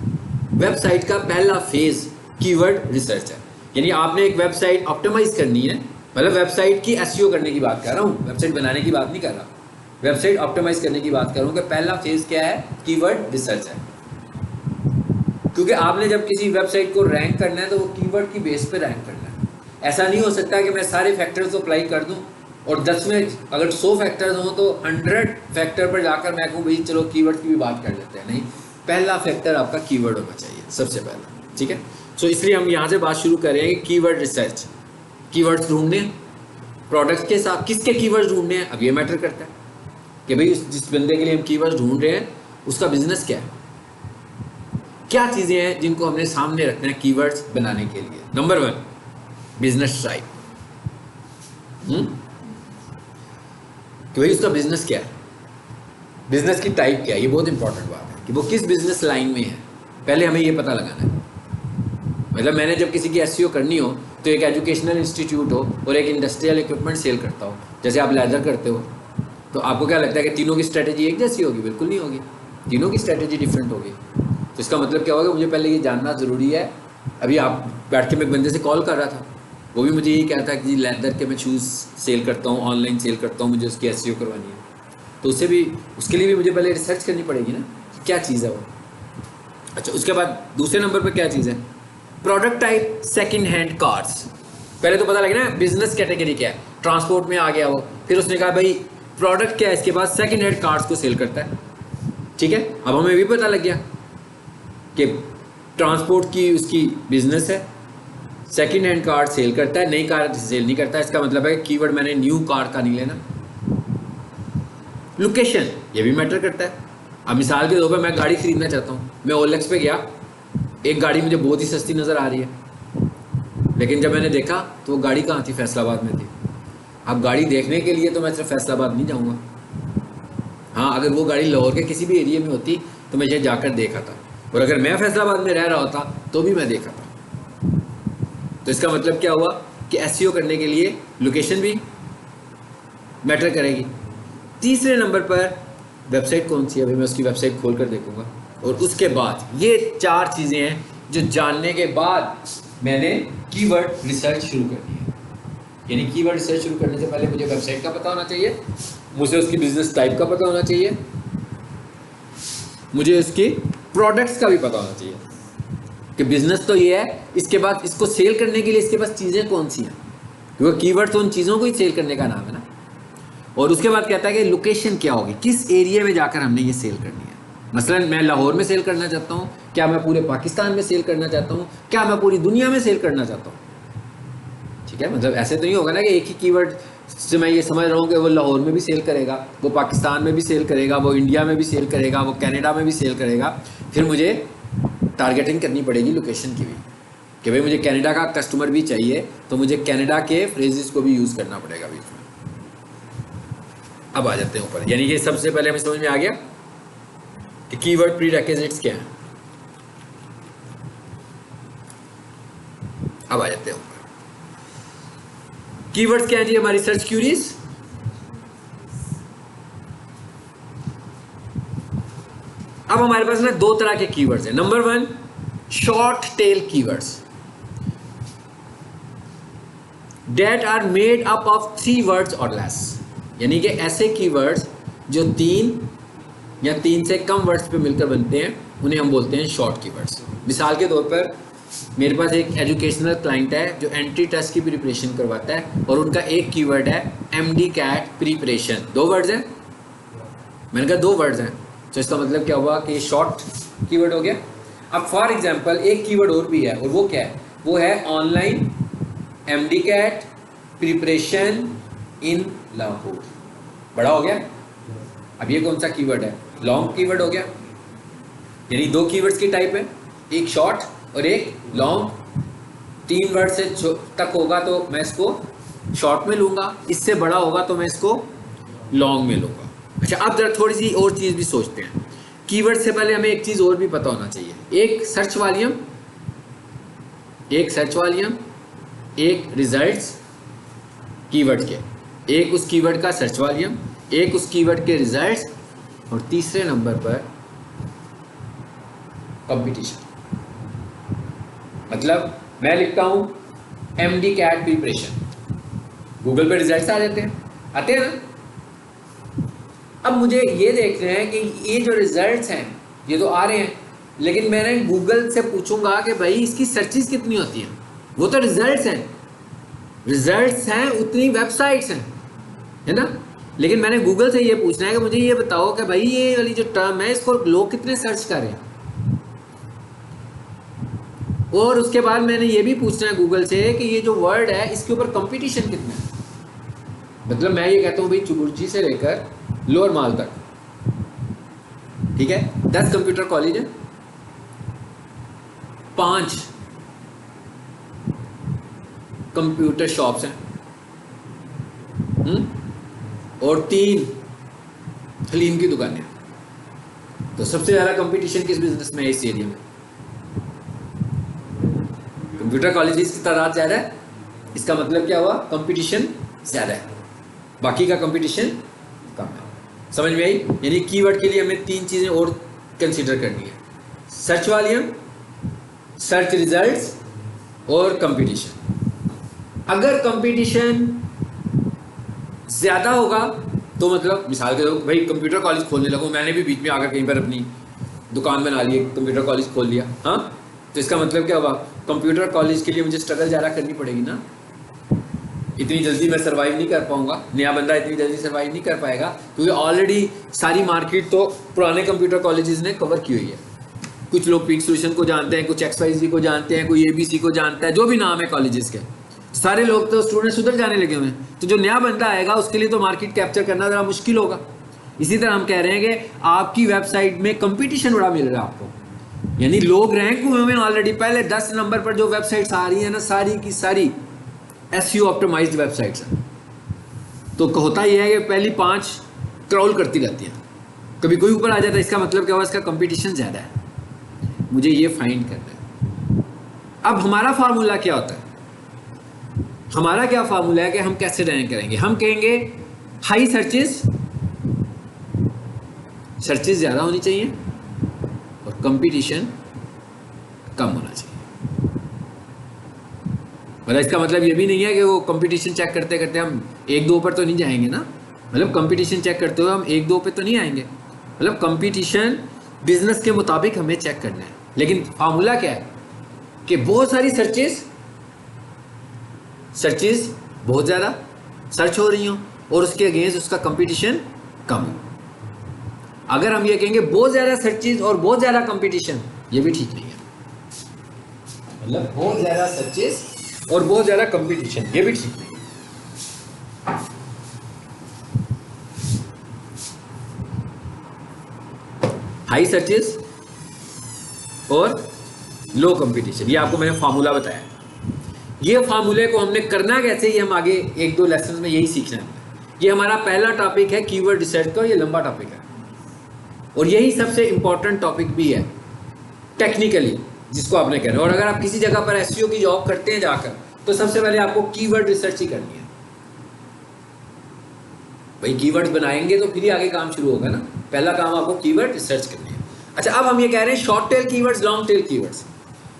वेबसाइट का पहला फेज कीवर्ड रिसर्च है। यानी आपने एक वेबसाइट ऑप्टिमाइज करनी है, मतलब वेबसाइट की एसईओ करने की बात कर रहा हूँ, वेबसाइट बनाने की बात नहीं कर रहा, वेबसाइट ऑप्टिमाइज करने की बात कर रहा हूँ कि पहला फेज क्या है? कीवर्ड रिसर्च है। क्योंकि आपने जब किसी वेबसाइट को रैंक करना है तो वो कीवर्ड की बेस पे रैंक करना है। ऐसा नहीं हो सकता कि मैं सारे फैक्टर्स अप्लाई कर दूं और 10 में अगर 100 फैक्टर्स हों तो 100 फैक्टर पर जाकर मैं कहूँ भाई चलो कीवर्ड की भी बात कर लेते हैं। नहीं, पहला फैक्टर आपका कीवर्ड होना चाहिए सबसे पहला, ठीक है। सो इसलिए हम यहाँ से बात शुरू करेंगे कीवर्ड रिसर्च, कीवर्ड्स ढूंढने, प्रोडक्ट्स के साथ किसके कीवर्ड्स ढूंढने हैं, अब ये मैटर करता है कि भाई जिस बंदे के लिए हम कीवर्ड्स ढूंढ रहे हैं उसका बिजनेस क्या है, क्या चीज़ें हैं जिनको हमने सामने रखना है कीवर्ड्स बनाने के लिए। नंबर 1 बिजनेस टाइप, कि भाई उसका बिजनेस क्या है, बिजनेस की टाइप क्या है, ये बहुत इंपॉर्टेंट बात है कि वो किस बिजनेस लाइन में है, पहले हमें ये पता लगाना है। मतलब मैंने जब किसी की एसईओ करनी हो तो एक एजुकेशनल इंस्टीट्यूट हो और एक इंडस्ट्रियल इक्विपमेंट सेल करता हो, जैसे आप लेदर करते हो, तो आपको क्या लगता है कि तीनों की स्ट्रेटेजी एक जैसी होगी? बिल्कुल नहीं होगी, तीनों की स्ट्रेटेजी डिफरेंट होगी। तो इसका मतलब क्या होगा, मुझे पहले ये जानना ज़रूरी है। अभी आप बैठ के मैं एक बंदे से कॉल कर रहा था, वो भी मुझे यही कहता है कि लेदर के मैं शूज़ सेल करता हूँ, ऑनलाइन सेल करता हूँ, मुझे उसकी एसईओ करवानी है। तो उसके लिए भी मुझे पहले रिसर्च करनी पड़ेगी ना, क्या चीज़ है वो। अच्छा, उसके बाद दूसरे नंबर पर क्या चीज़ है, product type, second hand cars. पहले तो पता लगे ना बिजनेस कैटेगरी क्या है, ट्रांसपोर्ट में आ गया वो, फिर उसने कहा भाई प्रोडक्ट क्या है, इसके बाद सेकंड हैंड कार्स को सेल करता है, ठीक है। अब हमें भी पता लग गया कि ट्रांसपोर्ट की उसकी बिजनेस है, सेकंड हैंड कार सेल करता है, नई कार सेल नहीं करता। इसका मतलब है कीवर्ड मैंने न्यू कार का नहीं लेना। लोकेशन, ये भी मैटर करता है। अब मिसाल के तौर पर मैं गाड़ी खरीदना चाहता हूँ, मैं ओएलएक्स पे गया, एक गाड़ी मुझे बहुत ही सस्ती नज़र आ रही है, लेकिन जब मैंने देखा तो वो गाड़ी कहाँ थी, फैसलाबाद में थी। अब गाड़ी देखने के लिए तो मैं सिर्फ फैसलाबाद नहीं जाऊँगा, हाँ अगर वो गाड़ी लाहौर के किसी भी एरिया में होती तो मैं ये जाकर देखा था, और अगर मैं फैसलाबाद में रह रहा होता तो भी मैं देखा था। तो इसका मतलब क्या हुआ कि एसईओ करने के लिए लोकेशन भी मैटर करेगी। तीसरे नंबर पर वेबसाइट कौन सी है, अभी मैं उसकी वेबसाइट खोल कर देखूँगा। और उसके बाद ये 4 चीज़ें हैं जो जानने के बाद मैंने कीवर्ड रिसर्च शुरू करनी है। यानी कीवर्ड रिसर्च शुरू करने से पहले मुझे वेबसाइट का पता होना चाहिए, मुझे उसकी बिजनेस टाइप का पता होना चाहिए, मुझे उसकी प्रोडक्ट्स का भी पता होना चाहिए कि बिजनेस तो ये है, इसके बाद इसको सेल करने के लिए इसके पास चीज़ें कौन सी हैं, क्योंकि कीवर्ड तो उन चीज़ों को ही सेल करने का नाम है ना। और उसके बाद कहता है कि लोकेशन क्या होगी, किस एरिया में जाकर हमने ये सेल करनी है। मसलन मैं लाहौर में सेल करना चाहता हूँ, क्या मैं पूरे पाकिस्तान में सेल करना चाहता हूँ, क्या मैं पूरी दुनिया में सेल करना चाहता हूँ, ठीक है। मतलब ऐसे तो नहीं होगा ना कि एक ही कीवर्ड से मैं ये समझ रहा हूँ कि वो लाहौर में भी सेल करेगा, वो पाकिस्तान में भी सेल करेगा, वो इंडिया में भी सेल करेगा, वो कनाडा में भी सेल करेगा। फिर मुझे टारगेटिंग करनी पड़ेगी लोकेशन की भी, कि भाई मुझे कनाडा का कस्टमर भी चाहिए, तो मुझे कनाडा के फ्रेजेस को भी यूज़ करना पड़ेगा बीच में। अब आ जाते हैं ऊपर, यानी कि सबसे पहले हमें समझ में आ गया कि कीवर्ड प्रीरेक्विजिट्स क्या हैं। अब आ जाते हैं ऊपर, कीवर्ड्स क्या है जी हमारी सर्च क्यूरीज। अब हमारे पास ना 2 तरह के कीवर्ड्स हैं। Number 1 short tail keywords that are made up of 3 words और लेस, यानी कि ऐसे कीवर्ड्स जो 3 या 3 से कम वर्ड्स पे मिलकर बनते हैं, उन्हें हम बोलते हैं शॉर्ट कीवर्ड्स। मिसाल के तौर पर मेरे पास एक एजुकेशनल क्लाइंट है जो एंट्री टेस्ट की प्रिपरेशन करवाता है, और उनका एक कीवर्ड है MD कैट प्रिपरेशन। 2 वर्ड्स हैं, मैंने कहा 2 वर्ड्स हैं, तो इसका मतलब क्या हुआ कि शॉर्ट कीवर्ड हो गया। अब फॉर एग्जांपल एक कीवर्ड और भी है, और वो क्या है, वो है online MD cat preparation in Lahore. बड़ा हो गया। अब ये कौन सा कीवर्ड है, लॉन्ग कीवर्ड हो गया। यानी 2 कीवर्ड्स की टाइप है, एक शॉर्ट और एक लॉन्ग। 3 वर्ड से तक होगा तो मैं इसको शॉर्ट में लूँगा, इससे बड़ा होगा तो मैं इसको लॉन्ग में लूँगा। अच्छा, अब जरा थोड़ी सी और चीज़ भी सोचते हैं। कीवर्ड से पहले हमें एक चीज़ और भी पता होना चाहिए, एक सर्च वॉल्यूम, एक रिजल्ट्स कीवर्ड के, एक उस कीवर्ड का सर्च वॉल्यूम, एक उस कीवर्ड के रिजल्ट्स, और तीसरे नंबर पर कंपटीशन। मतलब मैं लिखता हूं MD कैट प्रिपरेशन, गूगल पे रिजल्ट्स आ जाते हैं, आते हैं ना। अब मुझे ये देख रहे हैं कि ये जो रिजल्ट्स हैं ये तो आ रहे हैं, लेकिन मैंने गूगल से पूछूंगा कि भाई इसकी सर्चेस कितनी होती हैं, वो तो रिजल्ट्स हैं, रिजल्ट्स हैं उतनी वेबसाइट्स हैं, है ना। लेकिन मैंने गूगल से ये पूछना है कि मुझे ये बताओ कि भाई ये वाली जो टर्म है इसको लोग कितने सर्च कर रहे हैं, और उसके बाद मैंने ये भी पूछना है गूगल से कि ये जो वर्ड है इसके ऊपर कंपटीशन कितना है। मतलब मैं ये कहता हूँ भाई चुबुर्जी से लेकर लोअर माल तक, ठीक है, 10 कंप्यूटर कॉलेज है, 5 कंप्यूटर शॉप्स हैं, और 3 हलीम की दुकानें। तो सबसे ज़्यादा कंपटीशन किस बिजनेस में है इस एरिया में? कंप्यूटर कॉलेजेस की तादाद ज़्यादा है, इसका मतलब क्या हुआ? कंपटीशन ज़्यादा है, बाकी का कंपटीशन कम है। समझ में आई? यानी कीवर्ड के लिए हमें 3 चीज़ें और कंसीडर करनी है, सर्च वॉल्यूम, सर्च रिजल्ट्स और कंपटीशन। अगर कंपटीशन ज़्यादा होगा तो मतलब मिसाल के तौर भाई कंप्यूटर कॉलेज खोलने लगूँ, मैंने भी बीच में आकर कहीं पर अपनी दुकान बना ली, कंप्यूटर कॉलेज खोल लिया, हाँ, तो इसका मतलब क्या हुआ? कंप्यूटर कॉलेज के लिए मुझे स्ट्रगल ज़्यादा करनी पड़ेगी ना, इतनी जल्दी मैं सर्वाइव नहीं कर पाऊंगा, नया बंदा इतनी जल्दी सर्वाइव नहीं कर पाएगा, क्योंकि ऑलरेडी सारी मार्केट तो पुराने कंप्यूटर कॉलेजेस ने कवर की हुई है। कुछ लोग पीक सोल्यूशन को जानते हैं, कुछ XYZ को जानते हैं, कोई ABC को जानता है, जो भी नाम है कॉलेजेस के, सारे लोग तो स्टूडेंट उधर जाने लगे हुए हैं। तो जो नया बंदा आएगा उसके लिए तो मार्केट कैप्चर करना ज़रा मुश्किल होगा। इसी तरह हम कह रहे हैं कि आपकी वेबसाइट में कंपटीशन बड़ा मिल रहा है आपको, यानी लोग रैंक हुए हैं ऑलरेडी, पहले 10 नंबर पर जो वेबसाइट्स आ रही हैं ना, सारी की सारी SEO ऑप्टिमाइज्ड वेबसाइट्स हैं। तो होता यह है कि पहली 5 क्रॉल करती रहती हैं, कभी कोई ऊपर आ जाता है, इसका मतलब क्या हुआ? इसका कंपटीशन ज़्यादा है, मुझे ये फाइंड करना है। अब हमारा फार्मूला क्या होता है? हमारा क्या फार्मूला है कि हम कैसे रैंक करेंगे? हम कहेंगे हाई सर्चेस ज़्यादा होनी चाहिए और कंपटीशन कम होना चाहिए। मतलब इसका मतलब ये भी नहीं है कि वो कंपटीशन चेक करते करते हम 1-2 पर तो नहीं जाएंगे ना, मतलब कंपटीशन चेक करते हुए हम 1-2 पे तो नहीं आएंगे, मतलब कंपटीशन बिजनेस के मुताबिक हमें चेक करना है। लेकिन फार्मूला क्या है कि बहुत सारी सर्चेस बहुत ज़्यादा सर्च हो रही हों और उसके अगेंस्ट उसका कंपटीशन कम हो। अगर हम ये कहेंगे बहुत ज़्यादा सर्चेस और बहुत ज़्यादा कंपटीशन, ये भी ठीक नहीं है। मतलब बहुत ज़्यादा सर्चेस और बहुत ज़्यादा कंपटीशन, ये भी ठीक नहीं है। हाई सर्चेस और लो कंपटीशन, ये आपको मैंने फार्मूला बताया। ये फार्मूले को हमने करना कैसे, ये हम आगे 1-2 लेसन में यही सीखना है। ये हमारा पहला टॉपिक है कीवर्ड रिसर्च का, ये लंबा टॉपिक है और यही सबसे इंपॉर्टेंट टॉपिक भी है टेक्निकली, जिसको आपने कहना है। और अगर आप किसी जगह पर SEO की जॉब करते हैं जाकर, तो सबसे पहले आपको कीवर्ड रिसर्च ही करनी है। भाई कीवर्ड्स बनाएंगे तो फिर ही आगे काम शुरू होगा ना, पहला काम आपको कीवर्ड रिसर्च करनी है। अच्छा, अब हम ये कह रहे हैं short tail keywords, long tail keywords.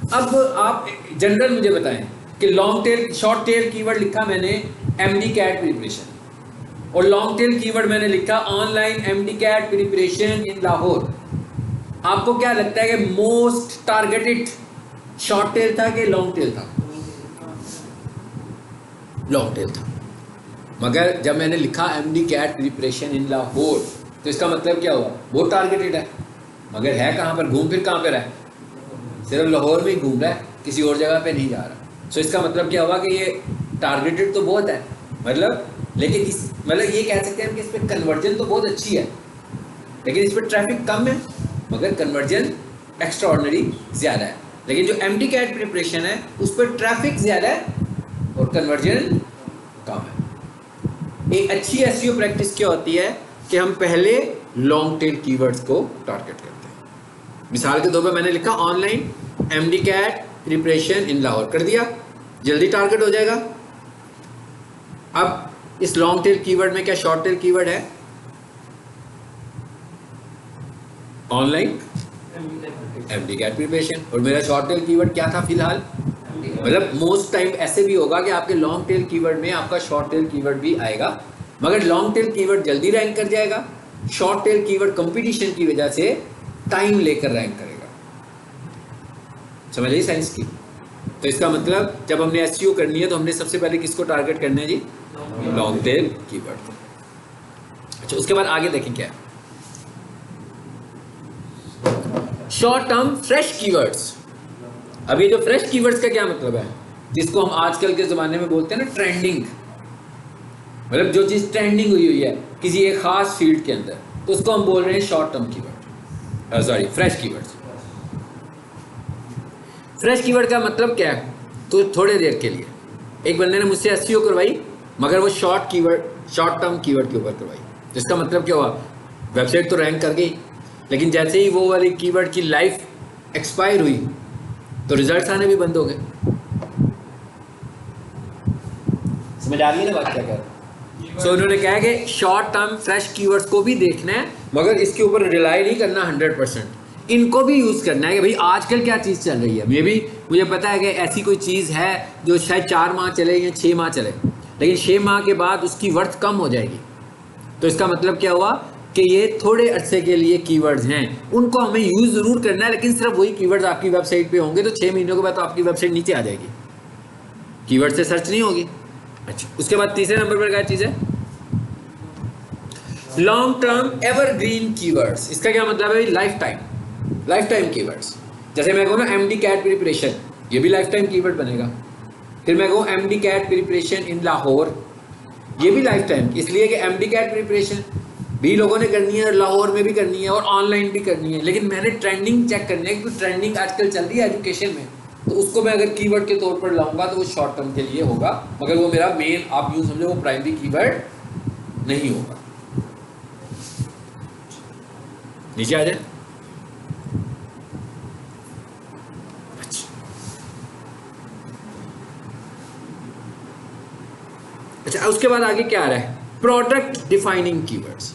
अब आप जनरल मुझे बताएं कि long tail, short tail keyword लिखा मैंने MD-CAT प्रिपरेशन, और लॉन्ग टेल कीवर्ड मैंने लिखा online MD-CAT preparation in Lahore. आपको क्या लगता है कि मोस्ट टारगेटेड शॉर्ट टेल था कि लॉन्ग टेल था? लॉन्ग टेल था। मगर जब मैंने लिखा MD-CAT प्रिपरेशन इन लाहौर, तो इसका मतलब क्या हुआ? बहुत टारगेटेड है, मगर है कहाँ पर? घूम फिर कहाँ पर है? सिर्फ लाहौर में ही घूम रहा है, किसी और जगह पे नहीं जा रहा। सो इसका मतलब क्या हुआ कि ये टारगेटेड तो बहुत है, मतलब, लेकिन इस मतलब ये कह सकते हैं कि इस पर कन्वर्जन तो बहुत अच्छी है, लेकिन इस पर ट्रैफिक कम है मगर कन्वर्जन एक्स्ट्रा ऑर्डिनरी ज़्यादा है। लेकिन जो MD-CAT प्रिपरेशन है उस पर ट्रैफिक ज़्यादा है और कन्वर्जन कम है। एक अच्छी SEO प्रैक्टिस क्या होती है कि हम पहले लॉन्ग टेल कीवर्ड्स को टारगेट करते हैं। मिसाल के तौर पर मैंने लिखा online MD-CAT preparation in Lahore, कर दिया, जल्दी टारगेट हो जाएगा। अब इस लॉन्ग टेल कीवर्ड में क्या शॉर्ट टेल कीवर्ड है? Online MD-CAT preparation. और मेरा शॉर्ट टेल कीवर्ड क्या था फिलहाल? मतलब मोस्ट टाइम ऐसे भी होगा कि आपके लॉन्ग टेल कीवर्ड में आपका शॉर्ट टेल कीवर्ड भी आएगा, मगर लॉन्ग टेल कीवर्ड जल्दी रैंक कर जाएगा, शॉर्ट टेल कीवर्ड कंपटीशन की वजह से टाइम लेकर रैंक करेगा। समझ ली साइंस की? तो इसका मतलब जब हमने एसईओ करनी है तो हमने सबसे पहले किसको टारगेट करना है जी? लॉन्ग टेल कीवर्ड को। अच्छा, उसके बाद आगे देखें क्या है, शॉर्ट टर्म फ्रेश कीवर्ड्स। अब ये जो फ्रेश कीवर्ड्स का क्या मतलब है, जिसको हम आजकल के ज़माने में बोलते हैं ना ट्रेंडिंग, मतलब जो चीज़ ट्रेंडिंग हुई हुई है किसी एक खास फील्ड के अंदर, तो उसको हम बोल रहे हैं short term keyword, sorry fresh keywords. Fresh keyword का मतलब क्या है, तो थोड़ी देर के लिए एक बंदे ने मुझसे एसईओ करवाई, मगर वो शॉर्ट टर्म कीवर्ड के ऊपर करवाई, तो इसका मतलब क्या हुआ, वेबसाइट तो रैंक कर गई, लेकिन जैसे ही वो वाली कीवर्ड की लाइफ एक्सपायर हुई तो रिजल्ट्स आने भी बंद हो गए। समझ आ रही है ना बात क्या कर रहे हैं? सो उन्होंने कहा कि शॉर्ट टर्म फ्रेश कीवर्ड्स को भी देखना है, मगर इसके ऊपर रिलाई नहीं करना 100%, इनको भी यूज़ करना है कि भाई आजकल क्या चीज़ चल रही है। मुझे पता है कि ऐसी कोई चीज़ है जो शायद 4 माह चले या 6 माह चले, लेकिन 6 माह के बाद उसकी वर्थ कम हो जाएगी, तो इसका मतलब क्या हुआ कि ये थोड़े अरसे के लिए कीवर्ड्स हैं, उनको हमें यूज़ ज़रूर करना है, लेकिन सिर्फ वही कीवर्ड्स आपकी वेबसाइट पे होंगे, तो 6 महीनों के बाद तो आपकी वेबसाइट नीचे आ जाएगी, कीवर्ड से सर्च नहीं होगी। अच्छा, उसके बाद तीसरे नंबर पर क्या चीज़ है, लॉन्ग टर्म एवरग्रीन कीवर्ड्स। इसका क्या मतलब है, लाइफ टाइम कीवर्ड्स। जैसे मैं कहूँ ना एमडी कैट प्रिपरेशन, ये भी लाइफ टाइम कीवर्ड बनेगा। फिर मैं कहूँ MD CAT preparation in Lahore, ये भी लाइफ टाइम, इसलिए कि एमडी कैट प्रिपरेशन भी लोगों ने करनी है, लाहौर में भी करनी है और ऑनलाइन भी करनी है, लेकिन मैंने ट्रेंडिंग चेक करनी है क्योंकि ट्रेंडिंग आजकल चल रही है एजुकेशन में, तो उसको मैं अगर कीवर्ड के तौर पर लाऊंगा तो वो शॉर्ट टर्म के लिए होगा, मगर वो मेरा मेन, आप यूँ समझो, वो प्राइमरी कीवर्ड नहीं होगा। नीचे आ जाए। अच्छा, उसके बाद आगे क्या आ रहा है, product defining keywords.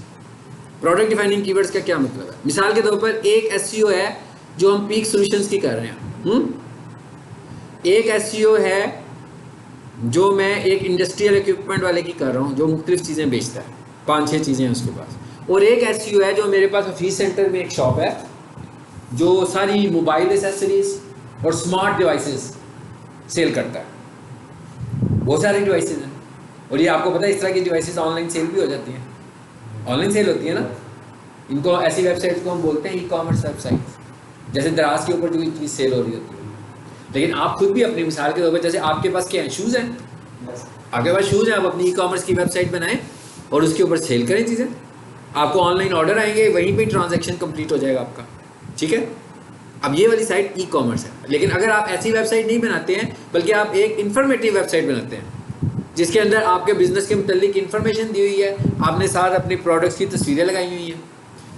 Product defining keywords का क्या मतलब है, मिसाल के तौर पर एक एसईओ है जो हम पीक सॉल्यूशंस की कर रहे हैं, एक एसईओ है जो मैं एक इंडस्ट्रियल इक्विपमेंट वाले की कर रहा हूँ जो मुख्तलिफ चीज़ें बेचता है, 5-6 चीज़ें हैं उसके पास, और एक एसईओ है जो मेरे पास ऑफिस सेंटर में एक शॉप है जो सारी मोबाइल एसेसरीज और स्मार्ट डिवाइसेस सेल करता है, बहुत सारी डिवाइसेस हैं, और ये आपको पता है इस तरह की डिवाइसेस ऑनलाइन सेल भी हो जाती हैं, ऑनलाइन सेल होती है ना, इनको ऐसी वेबसाइट को हम बोलते हैं ई कॉमर्स वेबसाइट, जैसे दराज के ऊपर जो कोई चीज़ सेल हो रही होती है। लेकिन आप खुद भी अपनी मिसाल के तौर पर, जैसे आपके पास क्या है, शूज़ हैं, आपके पास शूज़ हैं, आप अपनी ई कॉमर्स की वेबसाइट बनाएं और उसके ऊपर सेल करें चीज़ें, आपको ऑनलाइन ऑर्डर आएंगे, वहीं पे ट्रांजैक्शन कंप्लीट हो जाएगा आपका, ठीक है। अब ये वाली साइट ई कॉमर्स है, लेकिन अगर आप ऐसी वेबसाइट नहीं बनाते हैं, बल्कि आप एक इन्फॉर्मेटिव वेबसाइट बनाते हैं जिसके अंदर आपके बिजनेस के मुतालिक इन्फॉर्मेशन दी हुई है, आपने साथ अपने प्रोडक्ट्स की तस्वीरें लगाई हुई हैं,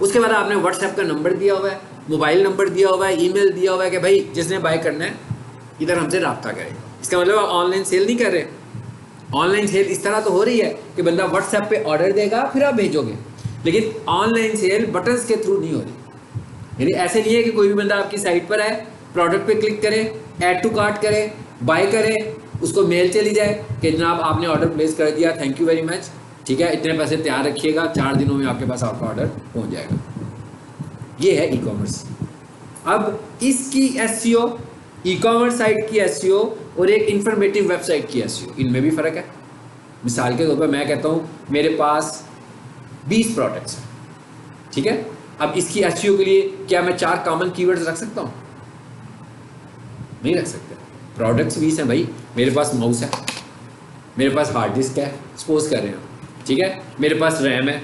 उसके बाद आपने व्हाट्सएप का नंबर दिया हुआ है, मोबाइल नंबर दिया हुआ है, ईमेल दिया हुआ है कि भाई जिसने बाय करना है इधर हमसे रब्ता करें। इसका मतलब आप ऑनलाइन सेल नहीं कर रहे। ऑनलाइन सेल इस तरह तो हो रही है कि बंदा व्हाट्सएप पे ऑर्डर देगा फिर आप भेजोगे, लेकिन ऑनलाइन सेल बटन्स के थ्रू नहीं हो रही। यानी ऐसे नहीं है कि कोई भी बंदा आपकी साइट पर आए, प्रोडक्ट पे क्लिक करे, ऐड टू कार्ट करे, बाय करे, उसको मेल चली जाए कि जनाब आपने ऑर्डर प्लेस कर दिया, थैंक यू वेरी मच, ठीक है, इतने पैसे तैयार रखिएगा, 4 दिनों में आपके पास आपका ऑर्डर पहुंच जाएगा। ये है ई कॉमर्स। अब इसकी एसईओ, ई कॉमर्स साइट की एसईओ और एक इंफॉर्मेटिव वेबसाइट की एसईओ, इनमें भी फ़र्क है। मिसाल के तौर पर मैं कहता हूँ मेरे पास 20 प्रोडक्ट्स हैं, ठीक है, अब इसकी एसईओ के लिए क्या मैं 4 कॉमन कीवर्ड्स रख सकता हूँ? नहीं रख सकते। प्रोडक्ट्स 20 हैं भाई, मेरे पास माउस है, मेरे पास हार्ड डिस्क है, सपोज कर रहे हैं, ठीक है, मेरे पास रैम है।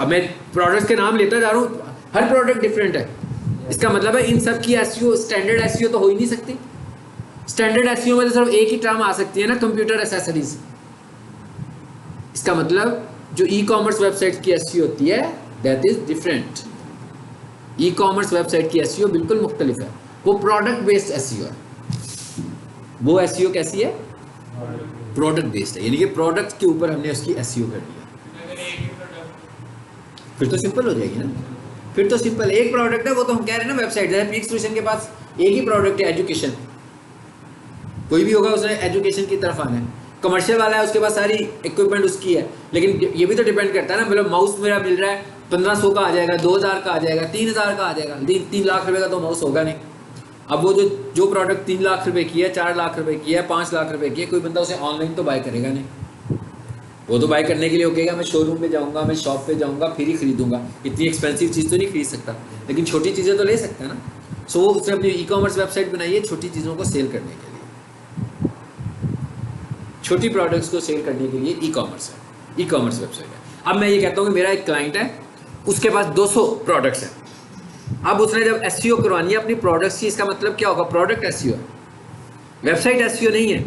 अब मैं प्रोडक्ट्स के नाम लेता जा रहा हूँ, हर प्रोडक्ट डिफरेंट है, इसका मतलब है इन सब की एसईओ स्टैंडर्ड एसईओ तो हो ही नहीं सकती। स्टैंडर्ड एसईओ में तो सिर्फ एक ही टर्म आ सकती है ना, कंप्यूटर एसेसरीज। इसका मतलब जो ई कॉमर्स वेबसाइट की एसईओ होती है that is different. E commerce website की एसईओ बिल्कुल मुख्तलिफ है, वो प्रोडक्ट बेस्ड एसईओ है। वो एसईओ कैसी है? प्रोडक्ट बेस्ड है, यानी कि प्रोडक्ट के ऊपर हमने उसकी एसईओ कर दिया, फिर तो सिंपल हो जाएगी ना, फिर तो सिंपल। एक प्रोडक्ट है, वो तो हम कह रहे हैं ना वेबसाइट है, पीक सॉल्यूशन के पास एक ही प्रोडक्ट है, एजुकेशन। कोई भी होगा उसने एजुकेशन की तरफ आना है। कमर्शियल वाला है, उसके पास सारी इक्विपमेंट उसकी है, लेकिन ये भी तो डिपेंड करता है ना, मतलब माउस मेरा मिल रहा है 1500 का आ जाएगा, 2000 का आ जाएगा, 3000 का आ जाएगा, 3 लाख रुपए का तो माउस होगा नहीं। अब वो जो प्रोडक्ट 3 लाख रुपए की है, 4 लाख रुपए की है, 5 लाख रुपए की है, कोई बंदा उसे ऑनलाइन तो बाय करेगा नहीं। वो तो बाय करने के लिए होगा मैं शोरूम पे जाऊंगा, मैं शॉप पे जाऊंगा, फिर ही खरीदूंगा। इतनी एक्सपेंसिव चीज़ तो नहीं खरीद सकता, लेकिन छोटी चीज़ें तो ले सकता है ना। सो उसने अपनी ई कॉमर्स वेबसाइट बनाई है छोटी चीज़ों को सेल करने के लिए, छोटी प्रोडक्ट्स को सेल करने के लिए ई कॉमर्स है, ई कॉमर्स वेबसाइट है। अब मैं ये कहता हूँ कि मेरा एक क्लाइंट है, उसके पास 200 प्रोडक्ट्स हैं। अब उसने जब एसईओ करवानी है अपनी प्रोडक्ट्स की, इसका मतलब क्या होगा? प्रोडक्ट एसईओ है, वेबसाइट एसईओ नहीं है।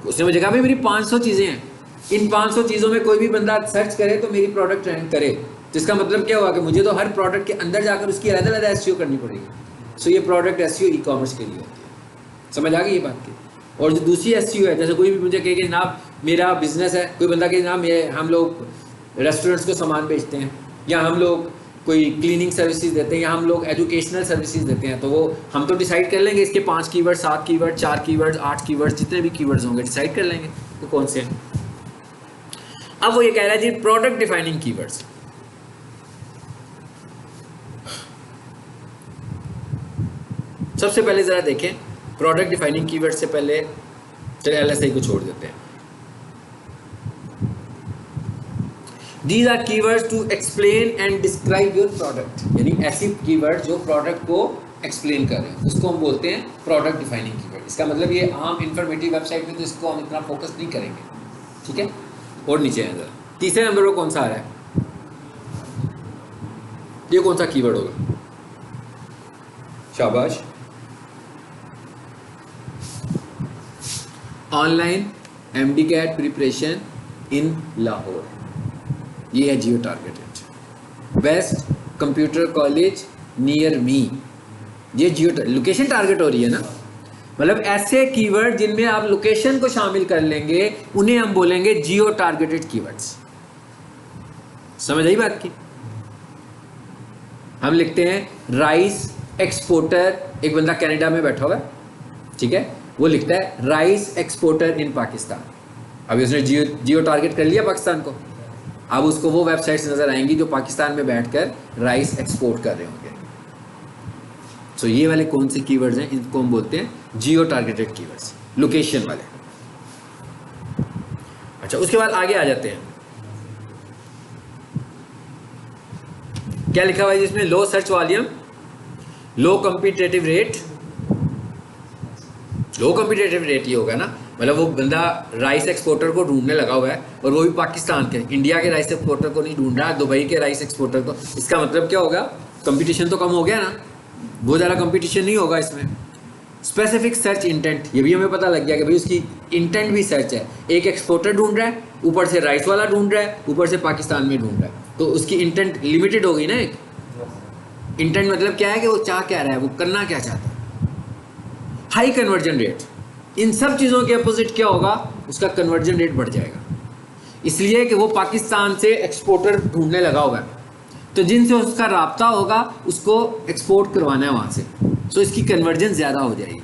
उसने मुझे कहा भाई मेरी 500 चीज़ें हैं, इन 500 चीज़ों में कोई भी बंदा सर्च करे तो मेरी प्रोडक्ट रैंक करे। तो इसका मतलब क्या हुआ कि मुझे तो हर प्रोडक्ट के अंदर जाकर उसकी अलग-अलग एसईओ करनी पड़ेगी। सो ये प्रोडक्ट एसईओ ई कॉमर्स के लिए होती है। समझ आ गई ये बात की? और जो दूसरी एसईओ है, जैसे कोई भी मुझे कहे कि जनाब मेरा बिजनेस है, कोई बंदा कहे जनाब हम लोग रेस्टोरेंट्स को सामान बेचते हैं, या हम लोग कोई क्लीनिंग सर्विसेज देते हैं, या हम लोग एजुकेशनल सर्विसेज देते हैं, तो वो हम तो डिसाइड कर लेंगे इसके 5 कीवर्ड, 7 कीवर्ड, 4 कीवर्ड, 8 कीवर्ड, जितने भी कीवर्ड्स होंगे डिसाइड कर लेंगे तो कौन से हैं। अब वो ये कह रहा है जी प्रोडक्ट डिफाइनिंग कीवर्ड्स। सबसे पहले जरा देखें प्रोडक्ट डिफाइनिंग कीवर्ड से पहले चलिए एलएसआई को छोड़ देते हैं। These are keywords to explain and describe your product, यानी ऐसी कीवर्ड जो प्रोडक्ट को एक्सप्लेन कर रहे हैं उसको हम बोलते हैं प्रोडक्ट डिफाइनिंग कीवर्ड। इसका मतलब ये आम इंफॉर्मेटिव वेबसाइट में तो इसको हम इतना फोकस नहीं करेंगे, ठीक है। और नीचे है जरा, तीसरे नंबर पर कौन सा आ रहा है? ये कौन सा कीवर्ड होगा? शाबाश। Online MD CAT preparation in Lahore, ये है geo targeted. Best computer college near me, ये जियो लोकेशन टारगेट हो रही है ना। मतलब ऐसे कीवर्ड जिनमें आप लोकेशन को शामिल कर लेंगे उन्हें हम बोलेंगे जियो टारगेटेड कीवर्ड्स। समझ आई बात की? हम लिखते हैं राइस एक्सपोर्टर, एक बंदा कनाडा में बैठा हुआ है, ठीक है, वो लिखता है राइस एक्सपोर्टर इन पाकिस्तान। अभी उसने जियो टारगेट कर लिया पाकिस्तान को। अब उसको वो वेबसाइट्स नजर आएंगी जो पाकिस्तान में बैठकर राइस एक्सपोर्ट कर रहे होंगे। सो ये वाले कौन से कीवर्ड्स हैं? इनको हम बोलते हैं जियो टारगेटेड कीवर्ड्स, लोकेशन वाले। अच्छा, उसके बाद आगे आ जाते हैं। क्या लिखा हुआ है जिसमें? लो सर्च वॉल्यूम, लो कॉम्पिटिटिव रेट। लो कॉम्पिटिटिव रेट ये होगा ना, मतलब वो बंदा राइस एक्सपोर्टर को ढूंढने लगा हुआ है और वो भी पाकिस्तान के, इंडिया के राइस एक्सपोर्टर को नहीं ढूंढ रहा, दुबई के राइस एक्सपोर्टर को। इसका मतलब क्या होगा? कंपटीशन तो कम हो गया ना, बहुत ज़्यादा कंपटीशन नहीं होगा इसमें। स्पेसिफिक सर्च इंटेंट, ये भी हमें पता लग गया कि भाई उसकी इंटेंट भी सर्च है। एक एक्सपोर्टर ढूंढ रहा है, ऊपर से राइस वाला ढूंढ रहा है, ऊपर से पाकिस्तान में ढूंढ रहा है, तो उसकी इंटेंट लिमिटेड होगी ना। एक इंटेंट मतलब क्या है कि वो चाह क्या रहा है, वो करना क्या चाहता है। हाई कन्वर्जन रेट, इन सब चीज़ों के अपोजिट क्या होगा? उसका कन्वर्जन रेट बढ़ जाएगा, इसलिए कि वो पाकिस्तान से एक्सपोर्टर ढूंढने लगा होगा, तो जिनसे उसका राब्ता होगा उसको एक्सपोर्ट करवाना है वहाँ से, तो इसकी कन्वर्जन ज़्यादा हो जाएगी।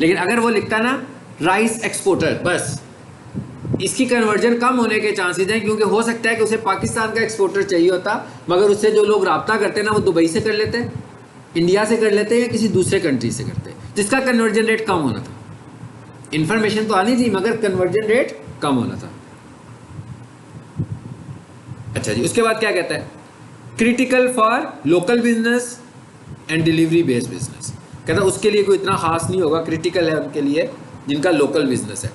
लेकिन अगर वो लिखता ना राइस एक्सपोर्टर, बस इसकी कन्वर्जन कम होने के चांसेस हैं, क्योंकि हो सकता है कि उसे पाकिस्तान का एक्सपोर्टर चाहिए होता, मगर उससे जो लोग राब्ता करते हैं ना वो दुबई से कर लेते हैं, इंडिया से कर लेते हैं, या किसी दूसरे कंट्री से करते हैं, जिसका कन्वर्जन रेट कम होना था। इन्फॉर्मेशन तो आनी थी मगर कन्वर्जन रेट कम होना था। अच्छा जी, उसके बाद क्या कहता है? Critical for local business and delivery based business. कहता है उसके लिए कोई इतना खास नहीं होगा, क्रिटिकल है उनके लिए जिनका लोकल बिजनेस है।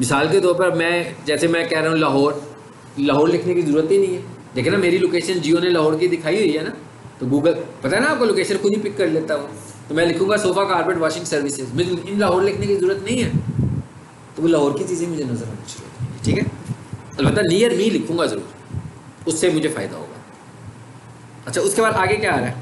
मिसाल के तौर पर जैसे मैं कह रहा हूँ लाहौर लिखने की जरूरत ही नहीं है। देखिए ना, मेरी लोकेशन जियो ने लाहौर की दिखाई हुई है ना, तो गूगल पता है ना आपको, लोकेशन खुद ही पिक कर लेता हूँ। तो मैं लिखूंगा सोफा कारपेट वॉशिंग सर्विसेज, मुझे इन लाहौर लिखने की जरूरत नहीं है, तो वो लाहौर की चीज़ें मुझे नजर आनी चाहिए, ठीक है। अलबत्ता नियर मी लिखूंगा जरूर, उससे मुझे फायदा होगा। अच्छा, उसके बाद आगे क्या आ रहा है?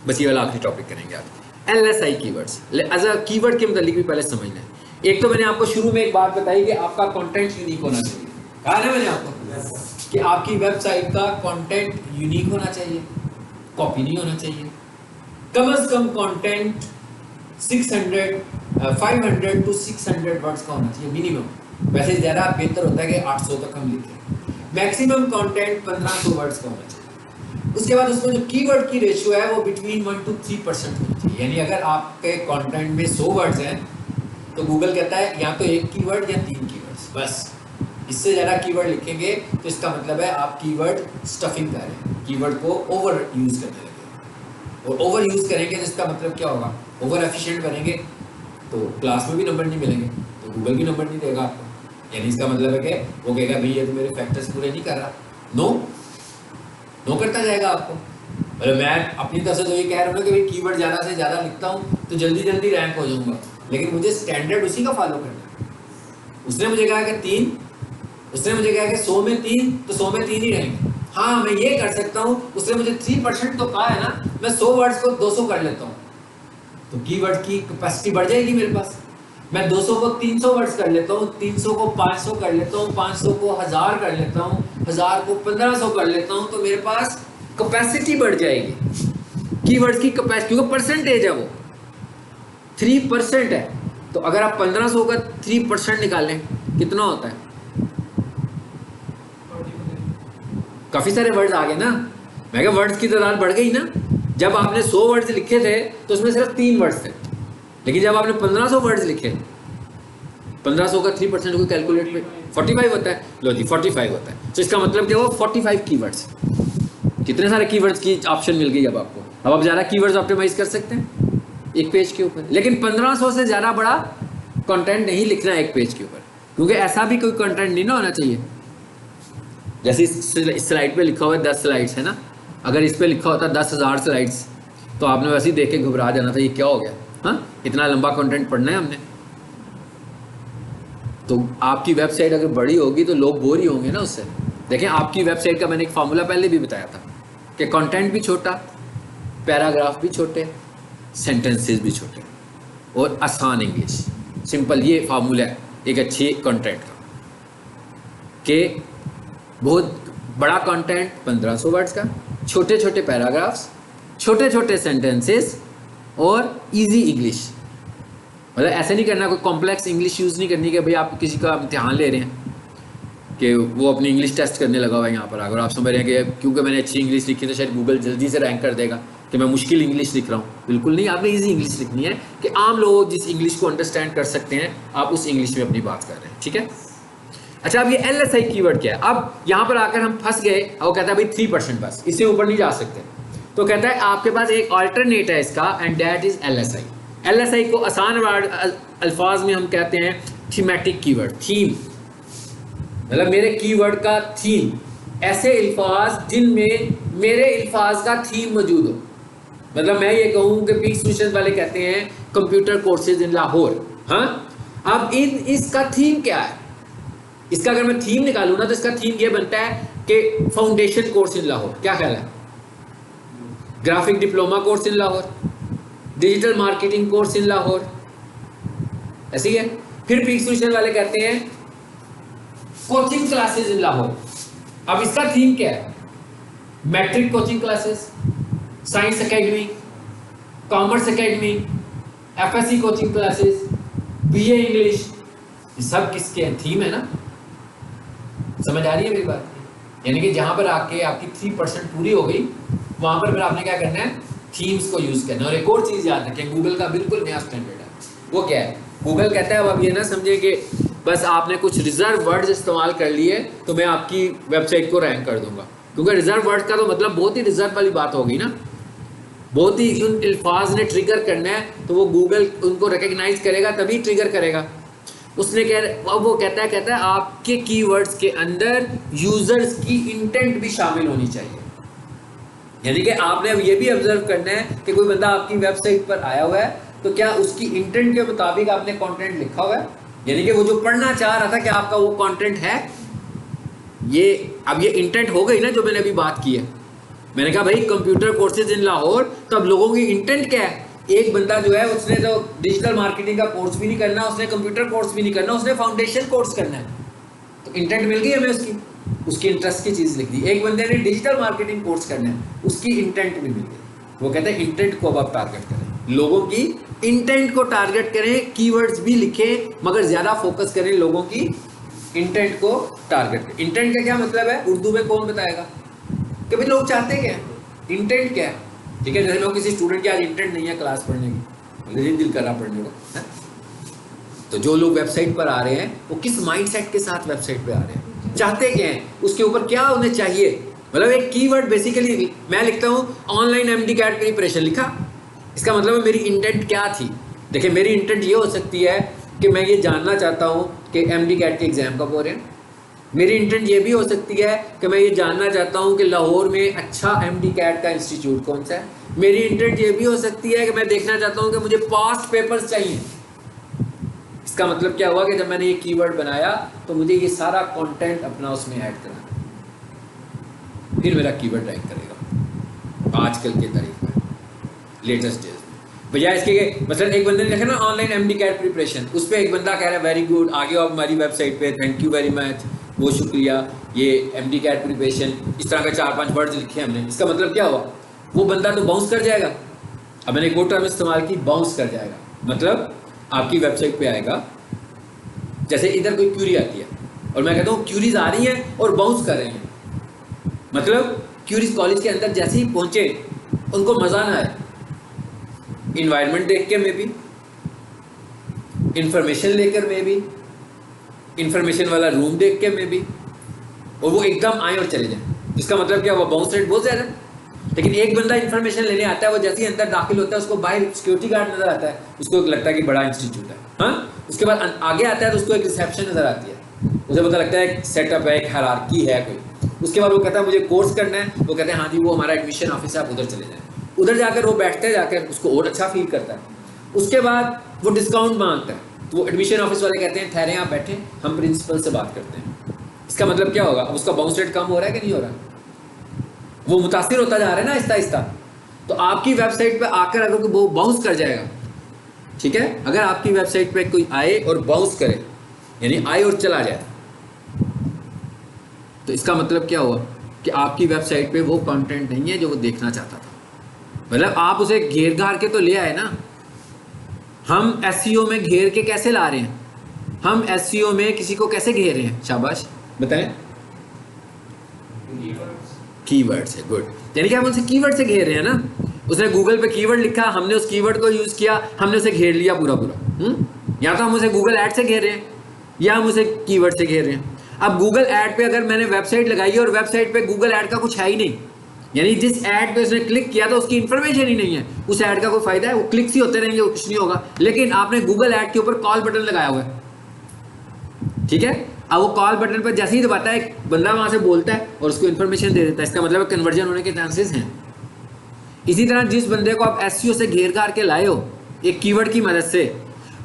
बस ये वाला आखिरी टॉपिक करेंगे आप। LSI keywords, as a keyword के मतलब भी पहले समझ लें। एक तो मैंने आपको शुरू में एक बात बताई कि आपका कंटेंट यूनिक होना चाहिए। कहा ना मैंने आपको कि आपकी वेबसाइट का कंटेंट यूनिक होना चाहिए, कॉपी नहीं होना चाहिए। कम से कम कंटेंट 500 to 600 वर्ड्स का होना चाहिए मिनिमम। वैसे ज़्यादा बेहतर होता है कि 800 तक हम लिखें। मैक्सिमम कंटेंट 1500 वर्ड्स का होना चाहिए। उसके बाद उसमें जो कीवर्ड की रेशियो है वो बिटवीन 1 to 3% होनी यानी अगर आपके कंटेंट में 100 वर्ड्स हैं तो गूगल कहता है या तो एक कीवर्ड या 3 कीवर्ड्स बस। इससे ज़्यादा कीवर्ड लिखेंगे तो इसका मतलब है आप कीवर्ड स्टफिंग कर रहे हैं, कीवर्ड को ओवर यूज़ करने लगे। और ओवर यूज़ करेंगे तो इसका मतलब क्या होगा, ओवर एफिशिएंट बनेंगे तो क्लास में भी नंबर नहीं मिलेंगे, तो गूगल भी नंबर नहीं देगा आपको। यानी इसका मतलब है कि वो कहेगा भाई ये तो मेरे फैक्टर्स पूरे नहीं कर रहा, नो करता जाएगा आपको। मतलब मैं अपनी तरफ से तो ये कह रहा हूँ कि भाई कीवर्ड ज़्यादा से ज़्यादा लिखता हूँ तो जल्दी जल्दी रैंक हो जाऊँगा, लेकिन मुझे स्टैंडर्ड उसी का फॉलो करना है। उसने मुझे कहा कि 3, उसने मुझे कहा कि 100 में 3, तो 100 में 3 ही रहेंगे। हाँ मैं ये कर सकता हूँ, उसने मुझे 3% तो कहा है ना, मैं 100 वर्ड्स को 200 कर लेता हूँ तो कीवर्ड की कैपेसिटी बढ़ जाएगी मेरे पास। मैं 200 को 300 वर्ड्स कर लेता हूँ, 300 को 500 कर लेता हूँ, 500 को 1000 कर लेता हूँ, 1000 को 1500 कर लेता हूँ, तो मेरे पास कैपेसिटी बढ़ जाएगी कीवर्ड्स की कैपेसिटी, क्योंकि परसेंटेज है वो 3% है। तो अगर आप 1500 का 3% निकालें कितना होता है, काफी सारे वर्ड्स आ गए ना। मैं कहा वर्ड्स की तादाद बढ़ गई ना। जब आपने 100 वर्ड्स लिखे थे तो उसमें सिर्फ 3 वर्ड्स थे, लेकिन जब आपने 1500 वर्ड्स लिखे, 1500 का 3% को कैलकुलेट में 45 होता है, लो जी 45 होता है। तो इसका मतलब क्या हुआ, 45 कीवर्ड्स। कितने सारे कीवर्ड्स की ऑप्शन मिल गई अब आपको। अब आप ज़्यादा कीवर्ड्स ऑप्टिमाइज कर सकते हैं एक पेज के ऊपर, लेकिन 1500 से ज़्यादा बड़ा कंटेंट नहीं लिखना है एक पेज के ऊपर, क्योंकि ऐसा भी कोई कंटेंट नहीं ना होना चाहिए। जैसे इस स्लाइड पे लिखा हुआ है 10 स्लाइड्स है ना, अगर इस पे लिखा होता 10,000 स्लाइड्स तो आपने वैसे ही देख के घबरा जाना था, ये क्या हो गया, हाँ इतना लंबा कंटेंट पढ़ना है हमने। तो आपकी वेबसाइट अगर बड़ी होगी तो लोग बोर ही होंगे ना उससे। देखें आपकी वेबसाइट का मैंने एक फार्मूला पहले भी बताया था कि कंटेंट भी छोटा, पैराग्राफ भी छोटे, सेंटेंसेस भी छोटे और आसान इंग्लिश, सिंपल। ये फार्मूला है एक अच्छे कंटेंट का, कि बहुत बड़ा कंटेंट 1500 वर्ड्स का, छोटे छोटे पैराग्राफ्स, छोटे छोटे सेंटेंसेस और इजी इंग्लिश। मतलब ऐसे नहीं करना, कोई कॉम्प्लेक्स इंग्लिश यूज़ नहीं करनी कि भाई आप किसी का इम्तिहान ले रहे हैं कि वो अपनी इंग्लिश टेस्ट करने लगा हुआ है यहाँ पर। अगर आप समझ रहे हैं कि क्योंकि मैंने अच्छी इंग्लिश लिखी तो शायद गूगल जल्दी से रैंक कर देगा कि मैं मुश्किल इंग्लिश लिख रहा हूँ, बिल्कुल नहीं। आपने ईजी इंग्लिश लिखनी है कि आम लोग जिस इंग्लिश को अंडरस्टैंड कर सकते हैं, आप उस इंग्लिश में अपनी बात कर रहे हैं, ठीक है। अच्छा, अब ये LSI कीवर्ड क्या है। अब यहाँ पर आकर हम फंस गए, वो कहता है भाई 3% बस, इससे ऊपर नहीं जा सकते। तो कहता है आपके पास एक अल्टरनेट है इसका, and that is LSI। LSI को आसान अल्फाज में हम कहते हैं थीमेटिक कीवर्ड, थीम। मतलब मेरे कीवर्ड का थीम, ऐसे अल्फाज जिनमें मेरे अल्फाज का थीम मौजूद हो। मतलब मैं ये कहूँ कि पीक सॉल्यूशंस वाले कहते हैं कंप्यूटर कोर्सेज इन लाहौर, हाँ, अब इसका थीम क्या है। इसका अगर मैं थीम निकालूँ ना तो इसका थीम ये बनता है कि फाउंडेशन कोर्स इन लाहौर, क्या ख्याल है, graphic diploma course in Lahore, digital marketing course in Lahore, ऐसी है। फिर पीक सॉल्यूशन वाले कहते हैं कोचिंग क्लासेस इन लाहौर। अब इसका थीम क्या है, matric coaching classes, science academy, commerce academy, FSC coaching classes, BA English, ये सब किसके थीम है ना। समझ आ रही है मेरी बात। यानी कि जहां पर आके आपकी 3% पूरी हो गई, वहां पर फिर आपने क्या करना है, थीम्स को यूज करना है। और एक और चीज याद रखें, गूगल का बिल्कुल नया स्टैंडर्ड है। वो क्या है, गूगल कहता है अब ये ना समझे कि बस आपने कुछ रिजर्व वर्ड्स इस्तेमाल कर लिए तो मैं आपकी वेबसाइट को रैंक कर दूंगा। क्योंकि रिजर्व वर्ड का तो मतलब बहुत ही रिजर्व वाली बात हो गई ना, बहुत ही उन अल्फाज ने ट्रिगर करना है तो वो गूगल उनको रिकग्नाइज करेगा, तभी ट्रिगर करेगा। उसने अब वो कहता है आपके कीवर्ड्स के अंदर यूजर्स की इंटेंट भी शामिल होनी चाहिए। यानी कि आपने अब ये भी ऑब्जर्व करना है कि कोई बंदा आपकी वेबसाइट पर आया हुआ है तो क्या उसकी इंटेंट के मुताबिक आपने कंटेंट लिखा हुआ है, यानी कि वो जो पढ़ना चाह रहा था कि आपका वो कंटेंट है। ये अब ये इंटेंट हो गई ना जो मैंने अभी बात की है। मैंने कहा भाई कंप्यूटर कोर्सेज इन लाहौर, तो अब लोगों की इंटेंट क्या है। एक बंदा जो है उसने तो डिजिटल मार्केटिंग का कोर्स भी नहीं करना, उसने कंप्यूटर कोर्स भी नहीं करना, उसने फाउंडेशन कोर्स करना है। तो इंटेंट मिल गई हमें उसकी इंटरेस्ट की चीज़ लिख दी। एक बंदे ने डिजिटल मार्केटिंग कोर्स करना है, उसकी इंटेंट भी मिल गई। वो कहते हैं इंटेंट को अब आप टारगेट करें, लोगों की इंटेंट को टारगेट करें, कीवर्ड्स भी लिखें मगर ज़्यादा फोकस करें लोगों की इंटेंट को टारगेट करें। इंटेंट का क्या मतलब है, उर्दू में कौन बताएगा कि भाई लोग चाहते क्या है, इंटेंट क्या है। ठीक है, जैसे मैं किसी स्टूडेंट की आज इंटेंट नहीं है क्लास पढ़ने की, लेकिन दिल कर रहा पढ़ने को, तो जो लोग वेबसाइट पर आ रहे हैं वो किस माइंडसेट के साथ वेबसाइट पे आ रहे हैं, चाहते क्या हैं, उसके ऊपर क्या उन्हें चाहिए। मतलब एक कीवर्ड बेसिकली मैं लिखता हूँ ऑनलाइन एमडी कैट प्रिपरेशन लिखा, इसका मतलब मेरी इंटेंट क्या थी। देखिए मेरी इंटेंट ये हो सकती है कि मैं ये जानना चाहता हूँ कि एमडी कैट के एग्जाम कब हो रहे हैं। मेरी इंटेंट ये भी हो सकती है कि मैं ये जानना चाहता हूँ कि लाहौर में अच्छा एमडी कैट का इंस्टीट्यूट कौन सा है। मेरी इंटेंट ये भी हो सकती है कि मैं देखना चाहता हूँ कि मुझे पास्ट पेपर्स चाहिए। इसका मतलब क्या हुआ कि जब मैंने ये कीवर्ड बनाया तो मुझे ये सारा कंटेंट अपना उसमें ऐड करना, फिर मेरा कीवर्ड रैंक करेगा आजकल के तारीख में, लेटेस्ट डेज में। बजाय इसके कि मतलब एक बंदे ने लिखा ना ऑनलाइन एमडी कैट प्रिपरेशन, उस पर एक बंदा कह रहा है वेरी गुड, आगे आप हमारी वेबसाइट पे, थैंक यू वेरी मच, बहुत शुक्रिया, ये एमडी कैट प्रिपरेशन, इस तरह का 4-5 वर्ड लिखे हमने। इसका मतलब क्या हुआ, वो बंदा तो बाउंस कर जाएगा। अब मैंने एक और टर्म इस्तेमाल की, बाउंस कर जाएगा, मतलब आपकी वेबसाइट पे आएगा, जैसे इधर कोई क्यूरी आती है और मैं कहता हूँ क्यूरीज आ रही हैं और बाउंस कर रही हैं, मतलब क्यूरीज कॉलेज के अंदर जैसे ही पहुंचे उनको मजा ना आए, इन्वायरमेंट देख के, मे बी इंफॉर्मेशन लेकर, मे बी इंफॉर्मेशन वाला रूम देख के, मे बी, और वो एकदम आए और चले जाए। इसका मतलब क्या हुआ, बाउंस रेट बहुत ज्यादा। लेकिन एक बंदा इन्फॉर्मेशन लेने आता है, वो जैसे ही अंदर दाखिल होता है उसको बाहर सिक्योरिटी गार्ड नजर आता है, उसको लगता है कि बड़ा इंस्टीट्यूट है। हाँ, उसके बाद आगे आता है तो उसको एक रिसेप्शन नजर आती है, उसे पता लगता है एक सेटअप है, एक हायरार्की है कोई। उसके बाद वो कहता है मुझे कोर्स करना है, वो कहते हैं हाँ जी वो हमारा एडमिशन ऑफिस है, आप उधर चले जाएं। उधर जाकर वो बैठते हैं, जाकर उसको और अच्छा फील करता है। उसके बाद वो डिस्काउंट मांगता है, तो वो एडमिशन ऑफिस वाले कहते हैं ठहरे आप बैठे, हम प्रिंसिपल से बात करते हैं। इसका मतलब क्या होगा, उसका बाउंस रेट कम हो रहा है कि नहीं हो रहा, वो मुतासिर होता जा रहा है ना आहिस्ता आहिस्ता। तो आपकी वेबसाइट पे आकर अगर वो बाउंस कर जाएगा, ठीक है, अगर आपकी वेबसाइट पे कोई आए और बाउंस करे, यानी आए और चला जाए, तो इसका मतलब क्या हुआ कि आपकी वेबसाइट पे वो कंटेंट नहीं है जो वो देखना चाहता था। मतलब आप उसे घेर घार के तो ले आए ना। हम एसईओ में घेर के कैसे ला रहे हैं, हम एसईओ में किसी को कैसे घेर रहे हैं, शाबाश बताएं, कीवर्ड से, गुड। यानी कि हम उसे कीवर्ड से घेर रहे हैं ना। उसने गूगल पे कीवर्ड लिखा, हमने उस कीवर्ड को यूज किया, हमने उसे घेर लिया पूरा पूरा। या तो हम उसे गूगल ऐड से घेर रहे हैं या हम उसे कीवर्ड से घेर रहे हैं। अब गूगल ऐड पे अगर मैंने वेबसाइट लगाई है और वेबसाइट पे गूगल ऐड का कुछ है ही नहीं, यानी जिस ऐड पे उसने क्लिक किया था उसकी इंफॉर्मेशन ही नहीं है, उस ऐड का कोई फायदा है, वो क्लिक्स ही होते रहेंगे, कुछ नहीं होगा। लेकिन आपने गूगल ऐड के ऊपर कॉल बटन लगाया हुआ है, ठीक है, अब वो कॉल बटन पर जैसे ही दबाता है, एक बंदा वहां से बोलता है और उसको इन्फॉर्मेशन दे देता है, इसका मतलब कन्वर्जन होने के चांसेस हैं। इसी तरह जिस बंदे को आप एसईओ से घेर घार के लाए हो एक कीवर्ड की मदद से,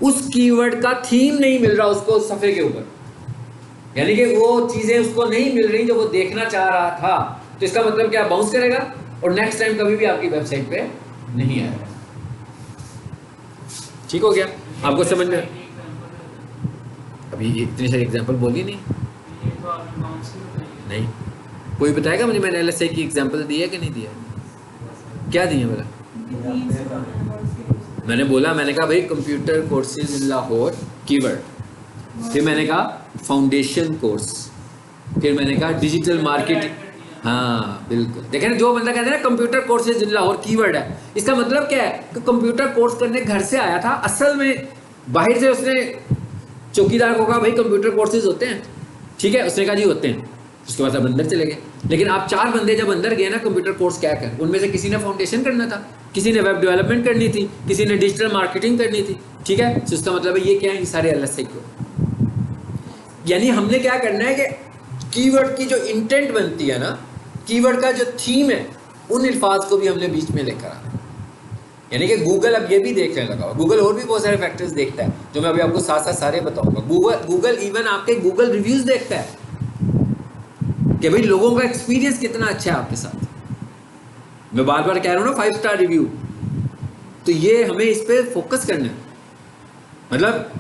उस कीवर्ड का थीम नहीं मिल रहा उसको सफ़े के ऊपर, यानी कि वो चीज़ें उसको नहीं मिल रही जो वो देखना चाह रहा था, तो इसका मतलब क्या, बाउंस करेगा और नेक्स्ट टाइम कभी भी आपकी वेबसाइट पे नहीं आएगा। ठीक हो गया, आपको समझ में? अभी इतनी सारी एग्जांपल बोली नहीं, कोई बताएगा मुझे, मैंने एलएसए की एग्जांपल दी है कि नहीं दिया, क्या दी है बोला? मैंने बोला, मैंने कहा भाई computer courses in Lahore keyword, फिर मैंने कहा फाउंडेशन कोर्स, फिर मैंने कहा डिजिटल मार्केटिंग। हाँ बिल्कुल, देखें ना, जो बंदा कहते हैं ना computer courses in Lahore keyword है, इसका मतलब क्या है कि कंप्यूटर कोर्स करने घर से आया था, असल में बाहर से उसने चौकीदार को कहा भाई कंप्यूटर कोर्सेज होते हैं, ठीक है, उसने कहा जी होते हैं, उसके बाद आप अंदर चले गए। लेकिन आप 4 बंदे जब अंदर गए ना कंप्यूटर कोर्स क्या कर, उनमें से किसी ने फाउंडेशन करना था, किसी ने वेब डेवलपमेंट करनी थी, किसी ने डिजिटल मार्केटिंग करनी थी, ठीक है। तो इसका मतलब है ये क्या है, ये सारे एलएसए को, यानी हमने क्या करना है कि कीवर्ड की जो इंटेंट बनती है ना, कीवर्ड का जो थीम है, उन अल्फाज को भी हमने बीच में लेकर आना। यानी कि गूगल अब ये भी देखने लगा, गूगल और भी बहुत सारे फैक्टर्स देखता है जो मैं अभी आपको साथ साथ सारे बताऊंगा। गूगल इवन आपके गूगल रिव्यूज देखता है कि भाई लोगों का एक्सपीरियंस कितना अच्छा है आपके साथ। मैं बार बार कह रहा हूँ ना 5 स्टार रिव्यू, तो ये हमें इस पर फोकस करना है। मतलब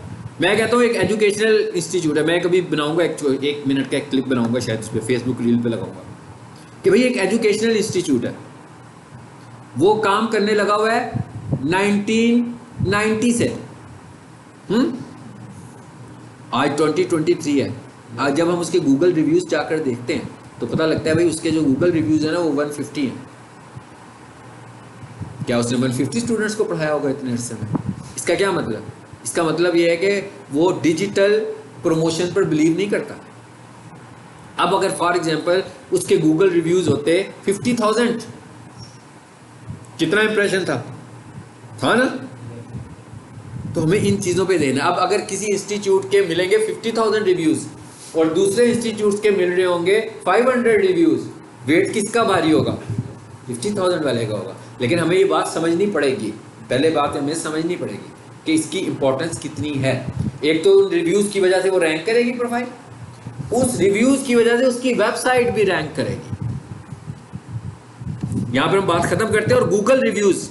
मैं कहता हूँ एक एजुकेशनल इंस्टीट्यूट है, मैं कभी बनाऊंगा 1 मिनट का एक क्लिप बनाऊंगा, शायद उस पर फेसबुक रील पे लगाऊंगा कि भाई एक एजुकेशनल इंस्टीट्यूट है, वो काम करने लगा हुआ है 1990 से, आज 2023 है। आज जब हम उसके गूगल रिव्यूज जाकर देखते हैं तो पता लगता है भाई उसके जो गूगल रिव्यूज है ना वो 150 हैं। क्या उसने 150 स्टूडेंट्स को पढ़ाया होगा इतने अरसे में? इसका क्या मतलब? इसका मतलब ये है कि वो डिजिटल प्रमोशन पर बिलीव नहीं करता। अब अगर फॉर एग्जांपल उसके गूगल रिव्यूज होते 50,000, कितना इंप्रेशन था ना? तो हमें इन चीज़ों पे देना। अब अगर किसी इंस्टीट्यूट के मिलेंगे 50,000 रिव्यूज और दूसरे इंस्टीट्यूट के मिल रहे होंगे 500 रिव्यूज, वेट किसका भारी होगा? 50,000 वाले का होगा। लेकिन हमें ये बात समझनी पड़ेगी, पहले बात हमें समझनी पड़ेगी कि इसकी इंपॉर्टेंस कितनी है। एक तो रिव्यूज की वजह से वो रैंक करेगी प्रोफाइल, उस रिव्यूज की वजह से उसकी वेबसाइट भी रैंक करेगी। यहां पर हम बात खत्म करते हैं और गूगल रिव्यूज